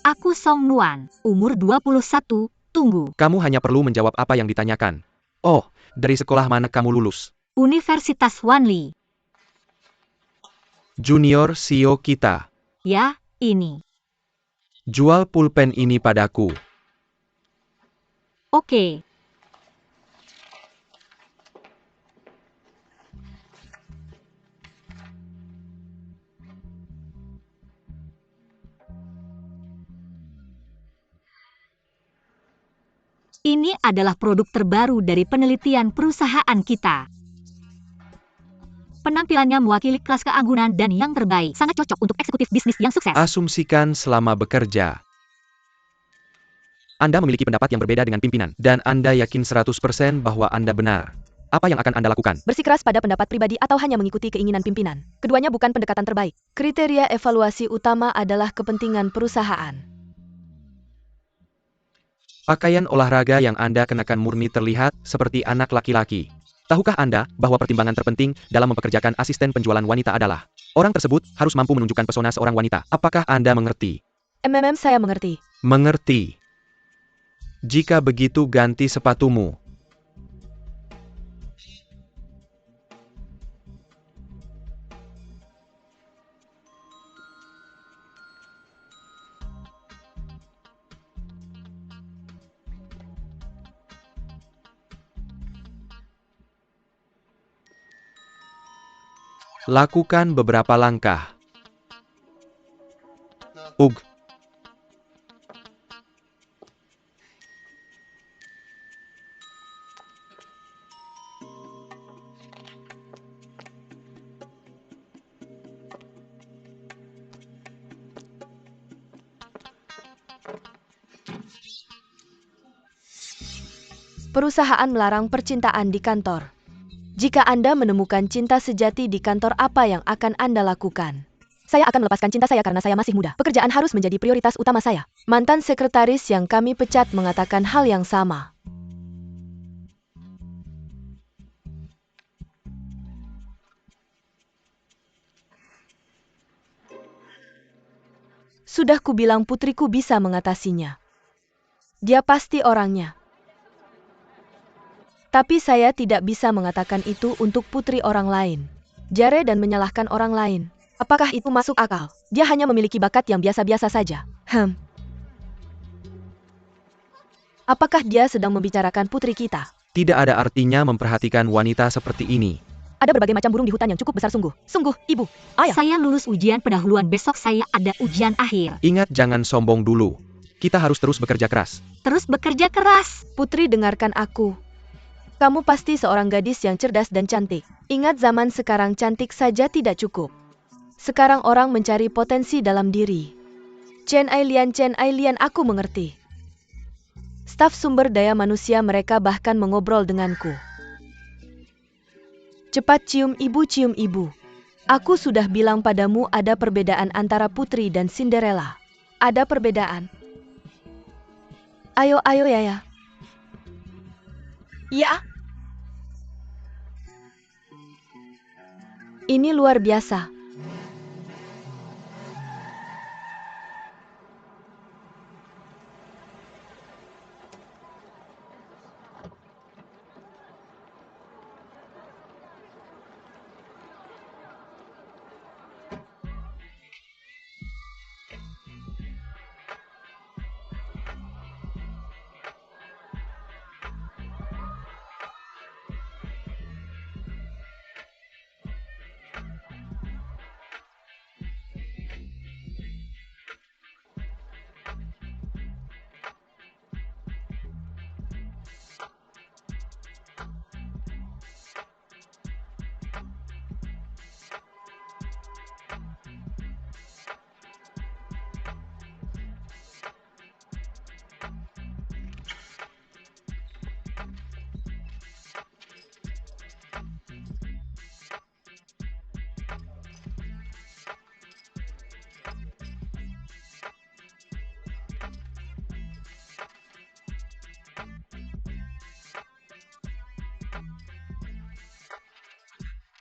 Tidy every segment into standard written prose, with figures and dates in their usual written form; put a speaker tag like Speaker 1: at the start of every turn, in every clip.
Speaker 1: Aku Song Nuan, umur 21, tunggu.
Speaker 2: Kamu hanya perlu menjawab apa yang ditanyakan. Oh, dari sekolah mana kamu lulus?
Speaker 1: Universitas Wanli.
Speaker 2: Junior CEO kita.
Speaker 1: Ya, ini.
Speaker 2: Jual pulpen ini padaku.
Speaker 1: Oke. Ini adalah produk terbaru dari penelitian perusahaan kita. Penampilannya mewakili kelas keanggunan dan yang terbaik. Sangat cocok untuk eksekutif bisnis yang sukses.
Speaker 2: Asumsikan selama bekerja. Anda memiliki pendapat yang berbeda dengan pimpinan, dan Anda yakin 100% bahwa Anda benar. Apa yang akan Anda lakukan?
Speaker 3: Bersikeras pada pendapat pribadi atau hanya mengikuti keinginan pimpinan. Keduanya bukan pendekatan terbaik. Kriteria evaluasi utama adalah kepentingan perusahaan.
Speaker 2: Pakaian olahraga yang Anda kenakan murni terlihat seperti anak laki-laki. Tahukah Anda bahwa pertimbangan terpenting dalam mempekerjakan asisten penjualan wanita adalah orang tersebut harus mampu menunjukkan pesona seorang wanita? Apakah Anda mengerti?
Speaker 3: Saya mengerti.
Speaker 2: Mengerti. Jika begitu, ganti sepatumu. Lakukan beberapa langkah.
Speaker 3: Perusahaan melarang percintaan di kantor. Jika Anda menemukan cinta sejati di kantor, apa yang akan Anda lakukan? Saya akan melepaskan cinta saya karena saya masih muda. Pekerjaan harus menjadi prioritas utama saya. Mantan sekretaris yang kami pecat mengatakan hal yang sama. Sudah kubilang putriku bisa mengatasinya. Dia pasti orangnya. Tapi saya tidak bisa mengatakan itu untuk putri orang lain. Jare dan menyalahkan orang lain. Apakah itu masuk akal? Dia hanya memiliki bakat yang biasa-biasa saja. Apakah dia sedang membicarakan putri kita?
Speaker 2: Tidak ada artinya memperhatikan wanita seperti ini.
Speaker 3: Ada berbagai macam burung di hutan yang cukup besar sungguh. Sungguh, ibu, ayah.
Speaker 1: Saya lulus ujian pendahuluan, besok saya ada ujian akhir.
Speaker 2: Ingat, jangan sombong dulu. Kita harus terus bekerja keras.
Speaker 1: Terus bekerja keras.
Speaker 3: Putri, dengarkan aku. Kamu pasti seorang gadis yang cerdas dan cantik. Ingat, zaman sekarang cantik saja tidak cukup. Sekarang orang mencari potensi dalam diri. Chen Ailian, aku mengerti. Staf sumber daya manusia mereka bahkan mengobrol denganku. Cepat cium ibu. Aku sudah bilang padamu ada perbedaan antara Putri dan Cinderella. Ada perbedaan. Ayo ya. Ya. Ini luar biasa.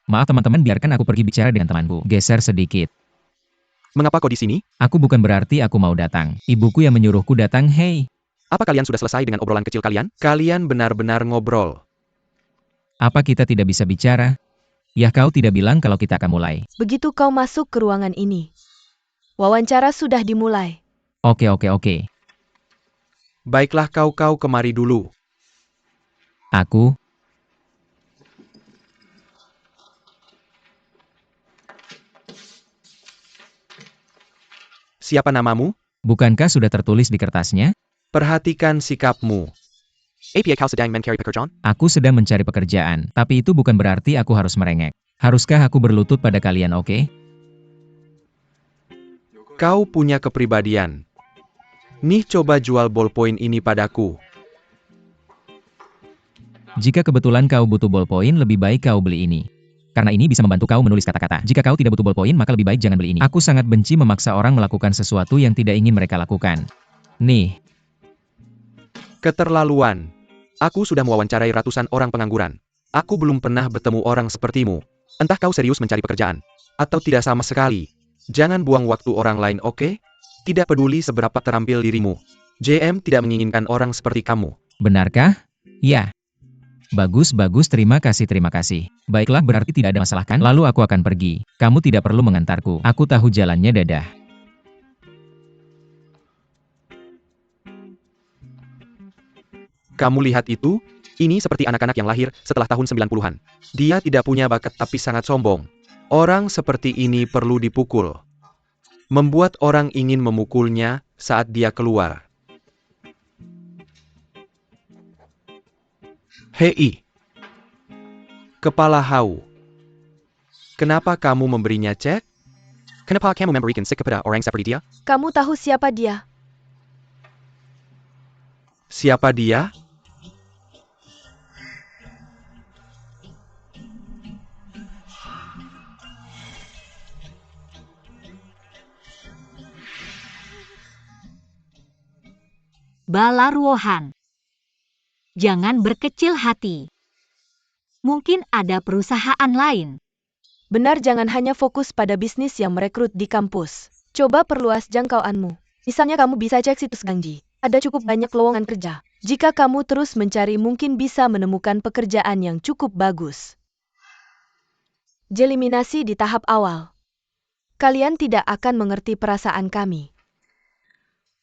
Speaker 4: Maaf teman-teman, biarkan aku pergi bicara dengan temanku. Geser sedikit.
Speaker 2: Mengapa kau di sini?
Speaker 4: Aku bukan berarti aku mau datang. Ibuku yang menyuruhku datang, hei.
Speaker 2: Apa kalian sudah selesai dengan obrolan kecil kalian? Kalian benar-benar ngobrol.
Speaker 4: Apa kita tidak bisa bicara? Ya kau tidak bilang kalau kita akan mulai.
Speaker 3: Begitu kau masuk ke ruangan ini. Wawancara sudah dimulai.
Speaker 4: Oke.
Speaker 2: Baiklah kau kemari dulu.
Speaker 4: Aku,
Speaker 2: Siapa namamu?
Speaker 4: bukankah sudah tertulis di kertasnya?
Speaker 2: Perhatikan sikapmu. APA kau sedang mencari pekerjaan?
Speaker 4: Aku sedang mencari pekerjaan, tapi itu bukan berarti aku harus merengek. Haruskah aku berlutut pada kalian, oke?
Speaker 2: Kau punya kepribadian. Nih coba jual ballpoint ini padaku.
Speaker 4: Jika kebetulan kau butuh ballpoint, lebih baik kau beli ini. Karena ini bisa membantu kau menulis kata-kata. Jika kau tidak butuh ballpoint, maka lebih baik jangan beli ini. Aku sangat benci memaksa orang melakukan sesuatu yang tidak ingin mereka lakukan. Nih,
Speaker 2: Keterlaluan. Aku sudah mewawancarai ratusan orang pengangguran. Aku belum pernah bertemu orang sepertimu. Entah kau serius mencari pekerjaan, atau tidak sama sekali. Jangan buang waktu orang lain, oke? Tidak peduli seberapa terampil dirimu. JM tidak menginginkan orang seperti kamu.
Speaker 4: benarkah? Ya. Bagus, terima kasih. Baiklah, berarti tidak ada masalah kan? Lalu aku akan pergi. Kamu tidak perlu mengantarku. Aku tahu jalannya, dadah.
Speaker 2: Kamu lihat itu? Ini seperti anak-anak yang lahir setelah tahun 90-an. Dia tidak punya bakat tapi sangat sombong. Orang seperti ini perlu dipukul. Membuat orang ingin memukulnya saat dia keluar. Hei. Kepala Hau. Kenapa kamu memberinya cek? Kenapa kamu memberikan cek kepada orang seperti dia?
Speaker 3: Kamu tahu siapa dia?
Speaker 2: Siapa dia?
Speaker 1: Balaruohan. Jangan berkecil hati. Mungkin ada perusahaan lain.
Speaker 3: Benar, jangan hanya fokus pada bisnis yang merekrut di kampus. Coba perluas jangkauanmu. Misalnya kamu bisa cek situs Gangji. Ada cukup banyak lowongan kerja. Jika kamu terus mencari, mungkin bisa menemukan pekerjaan yang cukup bagus. Jeliminasi di tahap awal. Kalian tidak akan mengerti perasaan kami.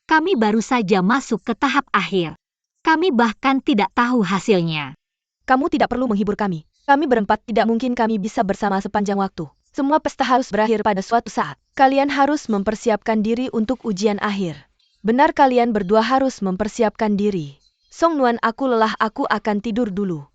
Speaker 1: Kami baru saja masuk ke tahap akhir. Kami bahkan tidak tahu hasilnya.
Speaker 3: Kamu tidak perlu menghibur kami. Kami berempat tidak mungkin kami bisa bersama sepanjang waktu. Semua pesta harus berakhir pada suatu saat. Kalian harus mempersiapkan diri untuk ujian akhir. Benar, kalian berdua harus mempersiapkan diri. Song Nuan, aku lelah, aku akan tidur dulu.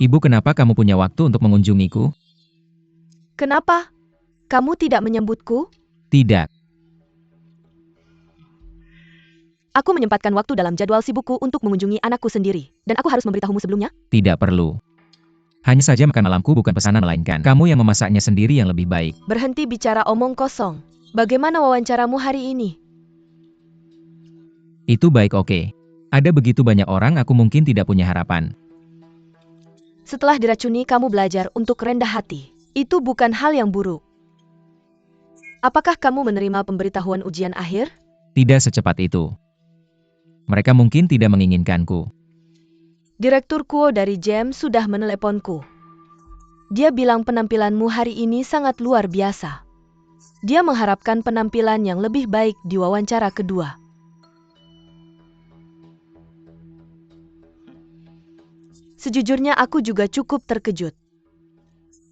Speaker 4: Ibu, kenapa kamu punya waktu untuk mengunjungiku?
Speaker 3: Kenapa? Kamu tidak menyambutku?
Speaker 4: Tidak.
Speaker 3: Aku menyempatkan waktu dalam jadwal sibukku untuk mengunjungi anakku sendiri. Dan aku harus memberitahumu sebelumnya?
Speaker 4: Tidak perlu. Hanya saja makan malamku bukan pesanan, melainkan kamu yang memasaknya sendiri yang lebih baik.
Speaker 3: Berhenti bicara omong kosong. Bagaimana wawancaramu hari ini?
Speaker 4: Itu baik, oke. Ada begitu banyak orang, aku mungkin tidak punya harapan.
Speaker 3: Setelah diracuni, kamu belajar untuk rendah hati. Itu bukan hal yang buruk. Apakah kamu menerima pemberitahuan ujian akhir?
Speaker 4: Tidak secepat itu. Mereka mungkin tidak menginginkanku.
Speaker 3: Direktur Kuo dari JEM sudah meneleponku. Dia bilang penampilanmu hari ini sangat luar biasa. Dia mengharapkan penampilan yang lebih baik di wawancara kedua. Sejujurnya aku juga cukup terkejut.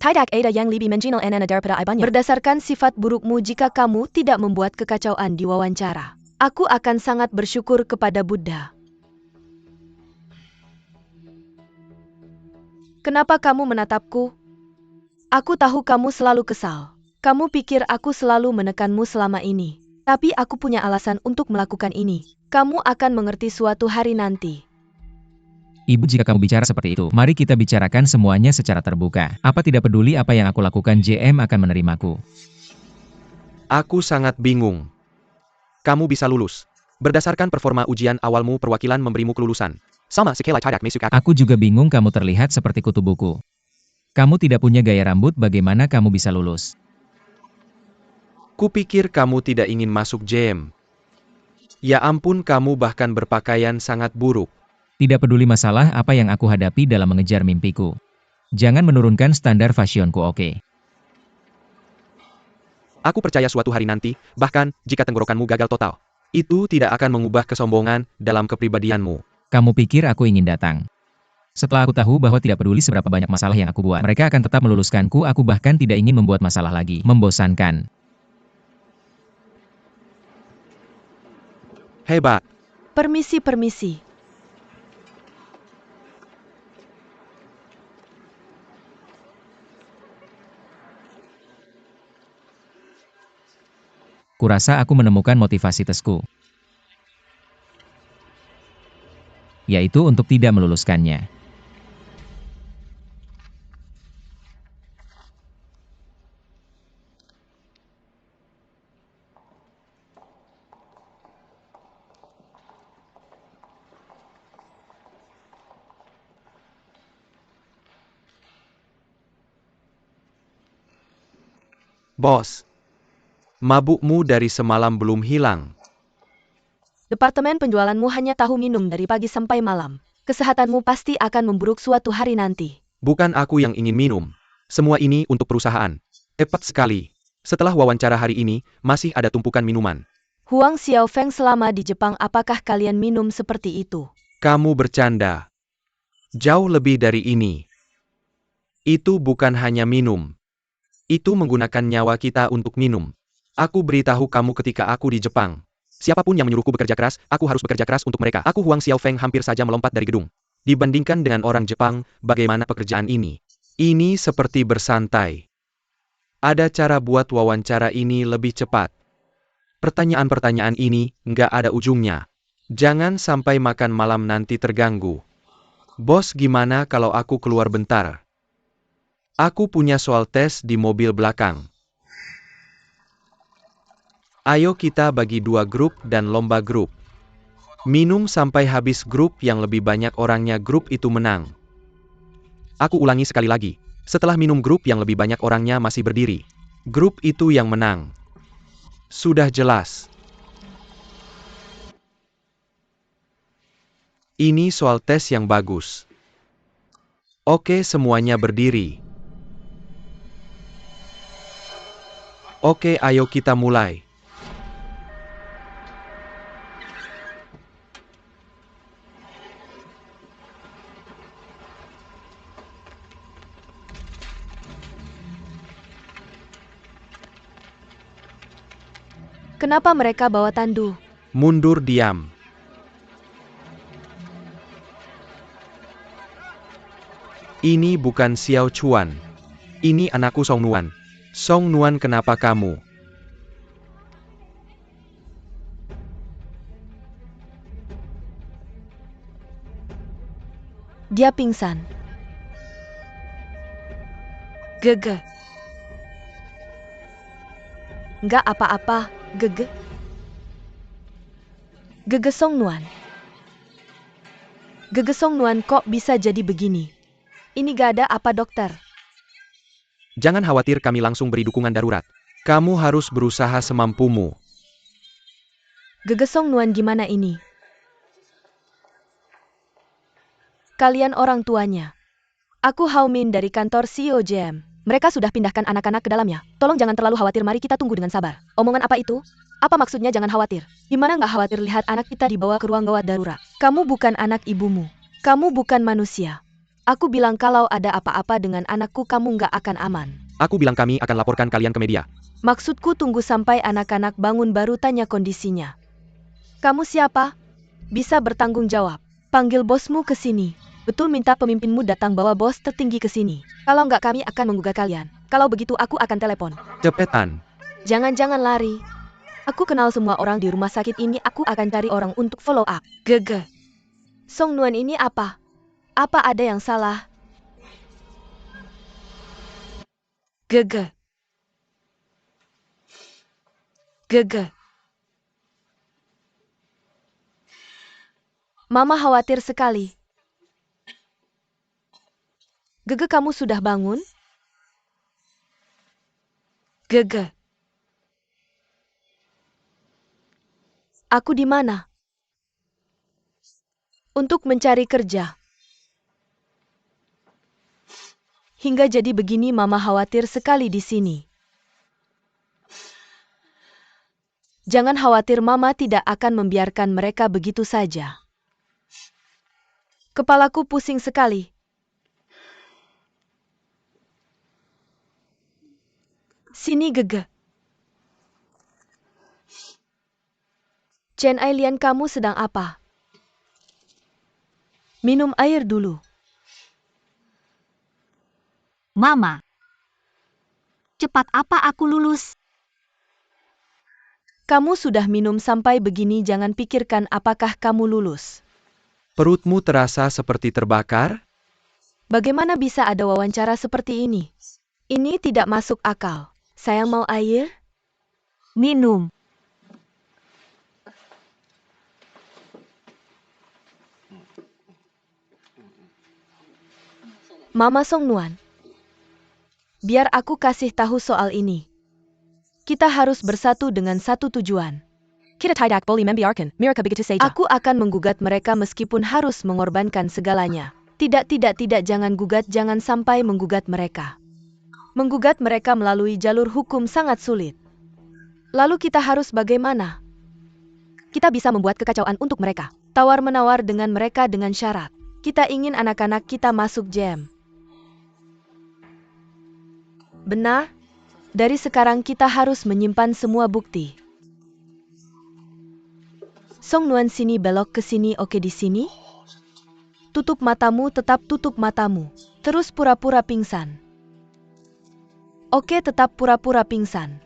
Speaker 3: Tidak ada yang lebih mengenal Nana daripada ibunya. Berdasarkan sifat burukmu, jika kamu tidak membuat kekacauan di wawancara, aku akan sangat bersyukur kepada Buddha. Kenapa kamu menatapku? Aku tahu kamu selalu kesal. Kamu pikir aku selalu menekanmu selama ini. Tapi aku punya alasan untuk melakukan ini. Kamu akan mengerti suatu hari nanti.
Speaker 4: Ibu, jika kamu bicara seperti itu, mari kita bicarakan semuanya secara terbuka. Apa tidak peduli apa yang aku lakukan, JM akan menerimaku.
Speaker 2: Aku sangat bingung. Kamu bisa lulus. Berdasarkan performa ujian awalmu, perwakilan memberimu kelulusan. Sama sekali tidak masuk akal.
Speaker 4: Aku juga bingung, kamu terlihat seperti kutu buku. Kamu tidak punya gaya rambut, bagaimana kamu bisa lulus?
Speaker 2: Kupikir kamu tidak ingin masuk JM. Ya ampun, kamu bahkan berpakaian sangat buruk.
Speaker 4: Tidak peduli masalah apa yang aku hadapi dalam mengejar mimpiku. Jangan menurunkan standar fashionku, oke?
Speaker 2: Aku percaya suatu hari nanti, bahkan jika tenggorokanmu gagal total, itu tidak akan mengubah kesombongan dalam kepribadianmu.
Speaker 4: Kamu pikir aku ingin datang? Setelah aku tahu bahwa tidak peduli seberapa banyak masalah yang aku buat, mereka akan tetap meluluskanku. Aku bahkan tidak ingin membuat masalah lagi. Membosankan.
Speaker 2: Hebat.
Speaker 3: Permisi.
Speaker 4: Kurasa aku menemukan motivasi tesku, yaitu untuk tidak meluluskannya.
Speaker 2: Bos. Mabukmu dari semalam belum hilang.
Speaker 3: Departemen penjualanmu hanya tahu minum dari pagi sampai malam. Kesehatanmu pasti akan memburuk suatu hari nanti.
Speaker 2: Bukan aku yang ingin minum. Semua ini untuk perusahaan. Tepat sekali. Setelah wawancara hari ini, masih ada tumpukan minuman.
Speaker 3: Huang Xiaofeng, selama di Jepang apakah kalian minum seperti itu?
Speaker 2: Kamu bercanda. Jauh lebih dari ini. Itu bukan hanya minum. Itu menggunakan nyawa kita untuk minum. Aku beritahu kamu ketika aku di Jepang. Siapapun yang menyuruhku bekerja keras, aku harus bekerja keras untuk mereka. Aku Huang Xiaofeng hampir saja melompat dari gedung. Dibandingkan dengan orang Jepang, bagaimana pekerjaan ini? Ini seperti bersantai. Ada cara buat wawancara ini lebih cepat. Pertanyaan-pertanyaan ini nggak ada ujungnya. Jangan sampai makan malam nanti terganggu. Bos, gimana kalau aku keluar bentar? Aku punya soal tes di mobil belakang. Ayo kita bagi 2 grup dan lomba grup. Minum sampai habis, grup yang lebih banyak orangnya grup itu menang. Aku ulangi sekali lagi. Setelah minum, grup yang lebih banyak orangnya masih berdiri. Grup itu yang menang. Sudah jelas. Ini soal tes yang bagus. Oke, semuanya berdiri. Oke, ayo kita mulai.
Speaker 3: Kenapa mereka bawa tandu?
Speaker 2: Mundur, diam. Ini bukan Xiao Chuan. Ini anakku Song Nuan. Song Nuan, kenapa kamu?
Speaker 3: Dia pingsan. Gege. Nggak apa-apa, Gege. Gege Song Nuan. Gege Song Nuan, kok bisa jadi begini? Ini gak ada apa, dokter?
Speaker 2: Jangan khawatir, kami langsung beri dukungan darurat. Kamu harus berusaha semampumu.
Speaker 3: Gege Song Nuan, gimana ini? Kalian orang tuanya. Aku Hao Min dari kantor CEO JM. Mereka sudah pindahkan anak-anak ke dalamnya. Tolong jangan terlalu khawatir, mari kita tunggu dengan sabar. Omongan apa itu? Apa maksudnya jangan khawatir? Gimana nggak khawatir lihat anak kita dibawa ke ruang gawat darurat? Kamu bukan anak ibumu. Kamu bukan manusia. Aku bilang kalau ada apa-apa dengan anakku, kamu nggak akan aman.
Speaker 2: Aku bilang kami akan laporkan kalian ke media.
Speaker 3: Maksudku tunggu sampai anak-anak bangun baru tanya kondisinya. Kamu siapa? Bisa bertanggung jawab. Panggil bosmu ke sini. Betul, minta pemimpinmu datang, bawa bos tertinggi ke sini. Kalau nggak, kami akan menggugah kalian. Kalau begitu aku akan telepon.
Speaker 2: Cepetan.
Speaker 3: Jangan lari. Aku kenal semua orang di rumah sakit ini, aku akan cari orang untuk follow up. Gege. Song Nuan ini apa? Apa ada yang salah? Gege. Gege. Mama khawatir sekali. Gege, kamu sudah bangun? Gege. Aku di mana? Untuk mencari kerja. Hingga jadi begini, Mama khawatir sekali di sini. Jangan khawatir, Mama tidak akan membiarkan mereka begitu saja. Kepalaku pusing sekali. Sini, Gege. Chen Ailian, kamu sedang apa? Minum air dulu.
Speaker 1: Mama. Cepat, apa aku lulus?
Speaker 3: Kamu sudah minum sampai begini, jangan pikirkan apakah kamu lulus.
Speaker 2: Perutmu terasa seperti terbakar?
Speaker 3: Bagaimana bisa ada wawancara seperti ini? Ini tidak masuk akal. Sayang, mau air?
Speaker 1: Minum.
Speaker 3: Mama Song Nuan. Biar aku kasih tahu soal ini. Kita harus bersatu dengan satu tujuan.
Speaker 5: Kita tidak boleh membiarkan mereka begitu saja.
Speaker 3: Aku akan menggugat mereka meskipun harus mengorbankan segalanya. Tidak, jangan gugat, jangan sampai menggugat mereka. Menggugat mereka melalui jalur hukum sangat sulit. Lalu kita harus bagaimana? Kita bisa membuat kekacauan untuk mereka. Tawar-menawar dengan mereka dengan syarat. Kita ingin anak-anak kita masuk jam. Benar? Dari sekarang kita harus menyimpan semua bukti. Song Nuan, sini, belok ke sini, oke, di sini. Tutup matamu, tetap tutup matamu. Terus pura-pura pingsan. Oke, tetap pura-pura pingsan.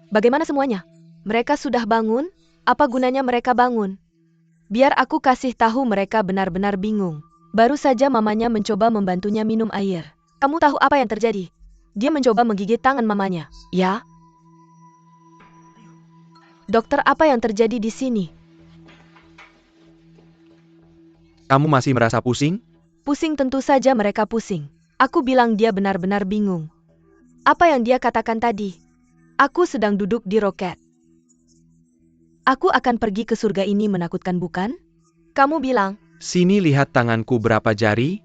Speaker 3: Bagaimana semuanya? Mereka sudah bangun? Apa gunanya mereka bangun? Biar aku kasih tahu, mereka benar-benar bingung. Baru saja mamanya mencoba membantunya minum air. Kamu tahu apa yang terjadi? Dia mencoba menggigit tangan mamanya. Ya? Dokter, apa yang terjadi di sini?
Speaker 2: Kamu masih merasa pusing?
Speaker 3: Pusing, tentu saja mereka pusing. Aku bilang dia benar-benar bingung. Apa yang dia katakan tadi? Aku sedang duduk di roket. Aku akan pergi ke surga, ini menakutkan bukan? Kamu bilang,
Speaker 2: Sini, lihat tanganku berapa jari?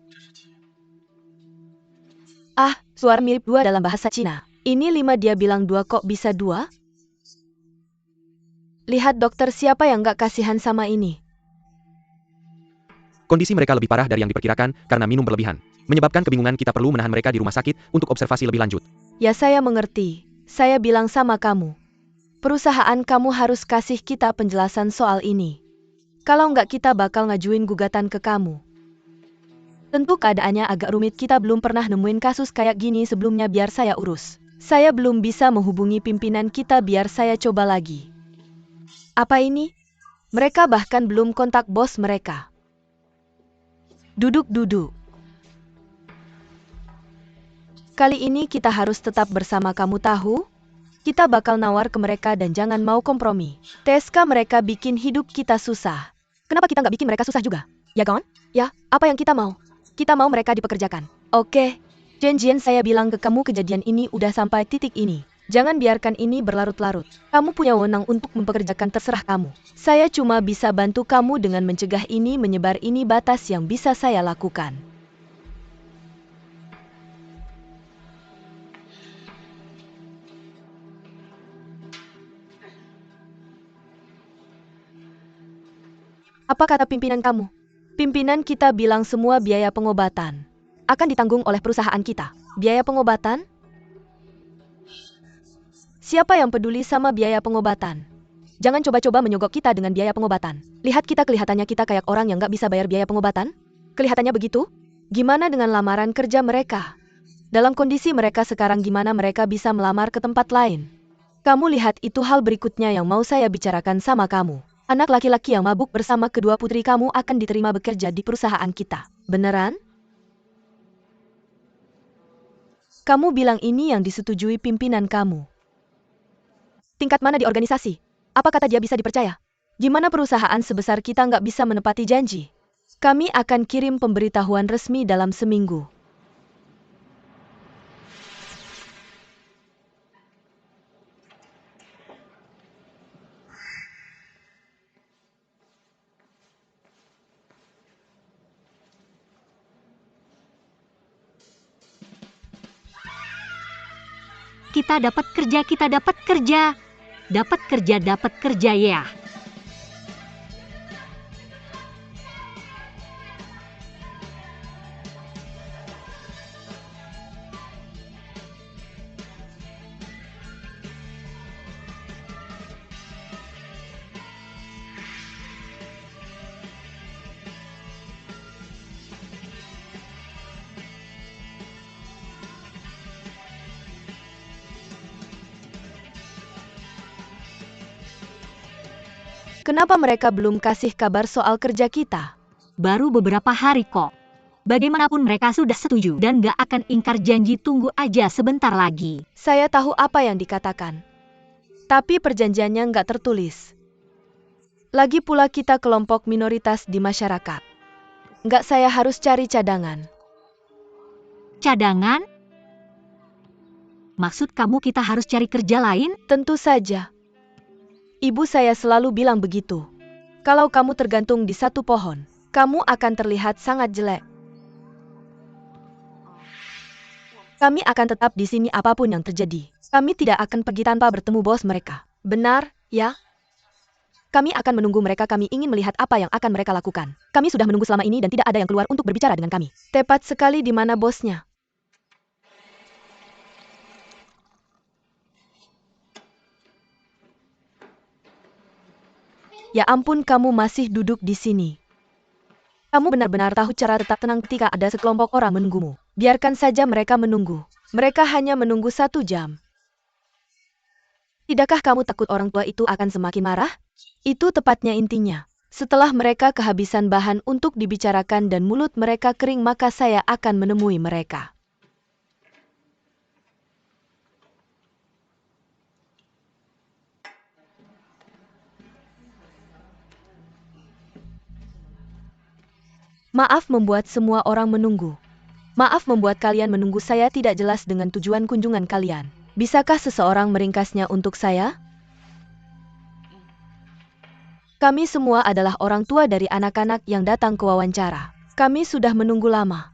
Speaker 3: ah, suara mirip 2 dalam bahasa Cina. Ini 5, dia bilang 2, kok bisa 2? Lihat dokter, siapa yang gak kasihan sama ini?
Speaker 2: Kondisi mereka lebih parah dari yang diperkirakan karena minum berlebihan. Menyebabkan kebingungan, kita perlu menahan mereka di rumah sakit untuk observasi lebih lanjut.
Speaker 3: Ya, saya mengerti. Saya bilang sama kamu. Perusahaan kamu harus kasih kita penjelasan soal ini. Kalau nggak, kita bakal ngajuin gugatan ke kamu. Tentu keadaannya agak rumit, kita belum pernah nemuin kasus kayak gini sebelumnya, biar saya urus. Saya belum bisa menghubungi pimpinan kita, biar saya coba lagi. Apa ini? Mereka bahkan belum kontak bos mereka. Duduk. Kali ini kita harus tetap bersama, kamu tahu? Kita bakal nawar ke mereka dan jangan mau kompromi. TSK mereka bikin hidup kita susah. Kenapa kita nggak bikin mereka susah juga? Ya kan? Ya, apa yang kita mau? Kita mau mereka dipekerjakan. Oke. Janjian, saya bilang ke kamu, kejadian ini udah sampai titik ini. Jangan biarkan ini berlarut-larut. Kamu punya wewenang untuk mempekerjakan, terserah kamu. Saya cuma bisa bantu kamu dengan mencegah ini menyebar, ini batas yang bisa saya lakukan. Apa kata pimpinan kamu? Pimpinan kita bilang semua biaya pengobatan akan ditanggung oleh perusahaan kita. Biaya pengobatan? Siapa yang peduli sama biaya pengobatan? Jangan coba-coba menyogok kita dengan biaya pengobatan. Lihat kita, kelihatannya kita kayak orang yang nggak bisa bayar biaya pengobatan? Kelihatannya begitu? Gimana dengan lamaran kerja mereka? Dalam kondisi mereka sekarang, gimana mereka bisa melamar ke tempat lain? Kamu lihat, itu hal berikutnya yang mau saya bicarakan sama kamu. Anak laki-laki yang mabuk bersama kedua putri kamu akan diterima bekerja di perusahaan kita. Beneran? Kamu bilang ini yang disetujui pimpinan kamu. Tingkat mana di organisasi? Apa kata dia bisa dipercaya? Gimana perusahaan sebesar kita nggak bisa menepati janji? Kami akan kirim pemberitahuan resmi dalam seminggu.
Speaker 1: Kita dapat kerja, kita dapat kerja. Dapat kerja, dapat kerja ya.
Speaker 3: Kenapa mereka belum kasih kabar soal kerja kita?
Speaker 1: Baru beberapa hari kok. Bagaimanapun mereka sudah setuju dan gak akan ingkar janji, tunggu aja sebentar lagi.
Speaker 3: Saya tahu apa yang dikatakan. Tapi perjanjiannya nggak tertulis. Lagi pula kita kelompok minoritas di masyarakat. Nggak, saya harus cari cadangan.
Speaker 1: Cadangan? Maksud kamu kita harus cari kerja lain?
Speaker 3: Tentu saja. Ibu saya selalu bilang begitu. Kalau kamu tergantung di satu pohon, kamu akan terlihat sangat jelek. Kami akan tetap di sini apapun yang terjadi. Kami tidak akan pergi tanpa bertemu bos mereka. Benar, ya? Kami akan menunggu mereka, kami ingin melihat apa yang akan mereka lakukan. Kami sudah menunggu selama ini dan tidak ada yang keluar untuk berbicara dengan kami. Tepat sekali, di mana bosnya? Ya ampun, kamu masih duduk di sini. Kamu benar-benar tahu cara tetap tenang ketika ada sekelompok orang menunggumu. Biarkan saja mereka menunggu. Mereka hanya menunggu 1 jam. Tidakkah kamu takut orang tua itu akan semakin marah? Itu tepatnya intinya. Setelah mereka kehabisan bahan untuk dibicarakan dan mulut mereka kering, maka saya akan menemui mereka. Maaf membuat semua orang menunggu. Maaf membuat kalian menunggu, saya tidak jelas dengan tujuan kunjungan kalian. Bisakah seseorang meringkasnya untuk saya? Kami semua adalah orang tua dari anak-anak yang datang ke wawancara. Kami sudah menunggu lama,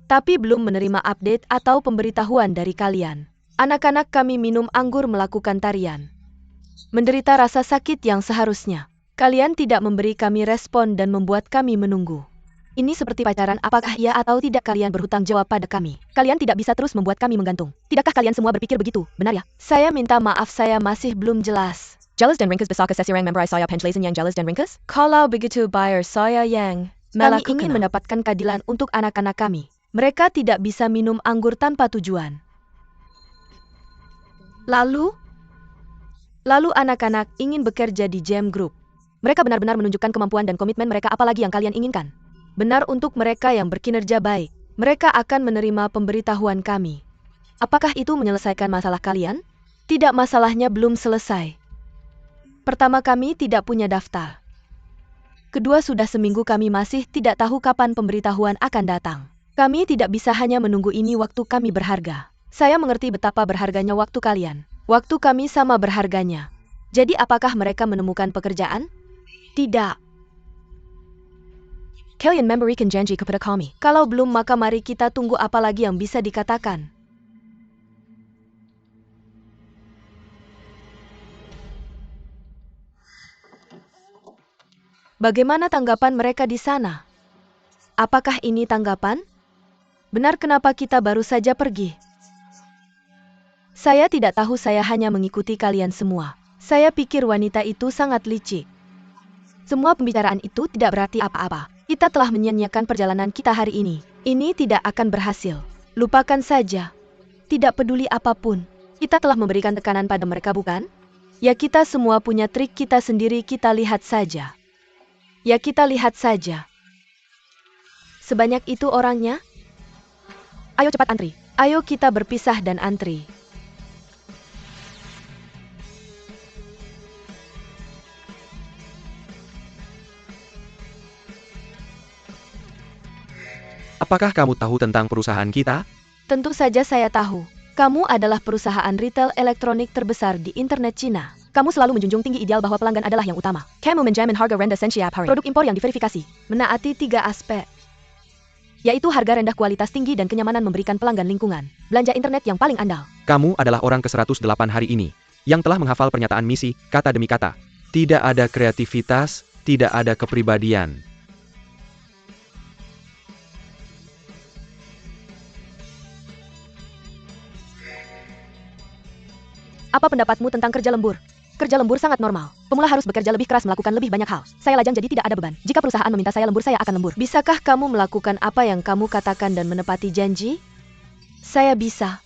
Speaker 3: tapi belum menerima update atau pemberitahuan dari kalian. Anak-anak kami minum anggur, melakukan tarian, menderita rasa sakit yang seharusnya. Kalian tidak memberi kami respon dan membuat kami menunggu. Ini seperti pacaran, apakah iya atau tidak kalian berhutang jawab pada kami. Kalian tidak bisa terus membuat kami menggantung. Tidakkah kalian semua berpikir begitu, benar ya? Saya minta maaf, saya masih belum jelas.
Speaker 5: Jelas dan ringkas bisakah sesirang memberi saya penjelasan yang jelas dan ringkas?
Speaker 3: Kalau begitu, buyer saya yang kami ingin mendapatkan keadilan untuk anak-anak kami. Mereka tidak bisa minum anggur tanpa tujuan. Lalu anak-anak ingin bekerja di Jam Group. Mereka benar-benar menunjukkan kemampuan dan komitmen mereka, apalagi yang kalian inginkan. Benar, untuk mereka yang berkinerja baik, mereka akan menerima pemberitahuan kami. Apakah itu menyelesaikan masalah kalian? Tidak, masalahnya belum selesai. Pertama, kami tidak punya daftar. Kedua, sudah seminggu kami masih tidak tahu kapan pemberitahuan akan datang. Kami tidak bisa hanya menunggu, ini waktu kami berharga. Saya mengerti betapa berharganya waktu kalian. Waktu kami sama berharganya. Jadi apakah mereka menemukan pekerjaan? Tidak.
Speaker 5: Kalian memberikan janji kepada kami.
Speaker 3: Kalau belum, maka mari kita tunggu, apa lagi yang bisa dikatakan. Bagaimana tanggapan mereka di sana? Apakah ini tanggapan? Benar, kenapa kita baru saja pergi? Saya tidak tahu, saya hanya mengikuti kalian semua. Saya pikir wanita itu sangat licik. Semua pembicaraan itu tidak berarti apa-apa. Kita telah menyia-nyiakan perjalanan kita hari ini. Ini tidak akan berhasil. Lupakan saja. Tidak peduli apapun. Kita telah memberikan tekanan pada mereka, bukan? Ya kita semua punya trik kita sendiri, kita lihat saja. Ya kita lihat saja. Sebanyak itu orangnya?
Speaker 5: Ayo cepat antri.
Speaker 3: Ayo kita berpisah dan antri.
Speaker 2: Apakah kamu tahu tentang perusahaan kita?
Speaker 3: Tentu saja saya tahu. Kamu adalah perusahaan retail elektronik terbesar di internet Cina.
Speaker 5: Kamu selalu menjunjung tinggi ideal bahwa pelanggan adalah yang utama. Kamu menjamin harga rendah setiap hari. Produk impor yang diverifikasi.
Speaker 3: Menaati 3 aspek.
Speaker 5: Yaitu harga rendah, kualitas tinggi, dan kenyamanan memberikan pelanggan lingkungan. Belanja internet yang paling andal.
Speaker 2: Kamu adalah orang ke-108 hari ini yang telah menghafal pernyataan misi, kata demi kata. Tidak ada kreativitas, tidak ada kepribadian.
Speaker 5: Apa pendapatmu tentang kerja lembur? Kerja lembur sangat normal. Pemula harus bekerja lebih keras, melakukan lebih banyak hal. Saya lajang jadi tidak ada beban. Jika perusahaan meminta saya lembur, saya akan lembur.
Speaker 3: Bisakah kamu melakukan apa yang kamu katakan dan menepati janji? Saya bisa.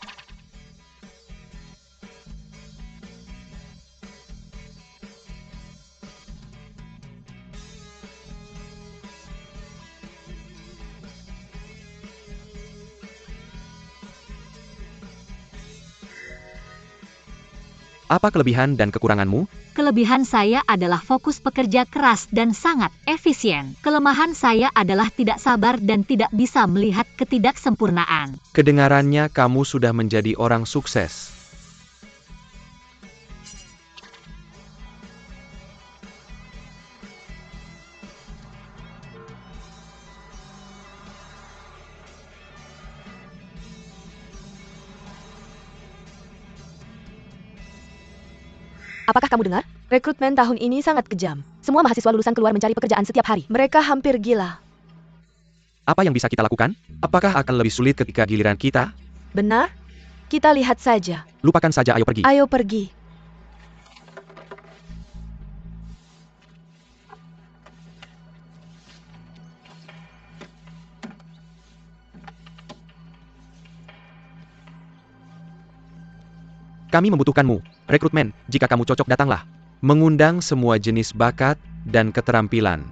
Speaker 2: Apa kelebihan dan kekuranganmu?
Speaker 1: Kelebihan saya adalah fokus pekerja keras dan sangat efisien. Kelemahan saya adalah tidak sabar dan tidak bisa melihat ketidaksempurnaan.
Speaker 2: Kedengarannya kamu sudah menjadi orang sukses.
Speaker 5: Apakah kamu dengar?
Speaker 3: Rekrutmen tahun ini sangat kejam.
Speaker 5: Semua mahasiswa lulusan keluar mencari pekerjaan setiap hari.
Speaker 3: Mereka hampir gila.
Speaker 2: Apa yang bisa kita lakukan? Apakah akan lebih sulit ketika giliran kita?
Speaker 3: Benar? Kita lihat saja.
Speaker 2: Lupakan saja, ayo pergi.
Speaker 3: Ayo pergi.
Speaker 2: Kami membutuhkanmu. Rekrutmen, jika kamu cocok datanglah. Mengundang semua jenis bakat dan keterampilan.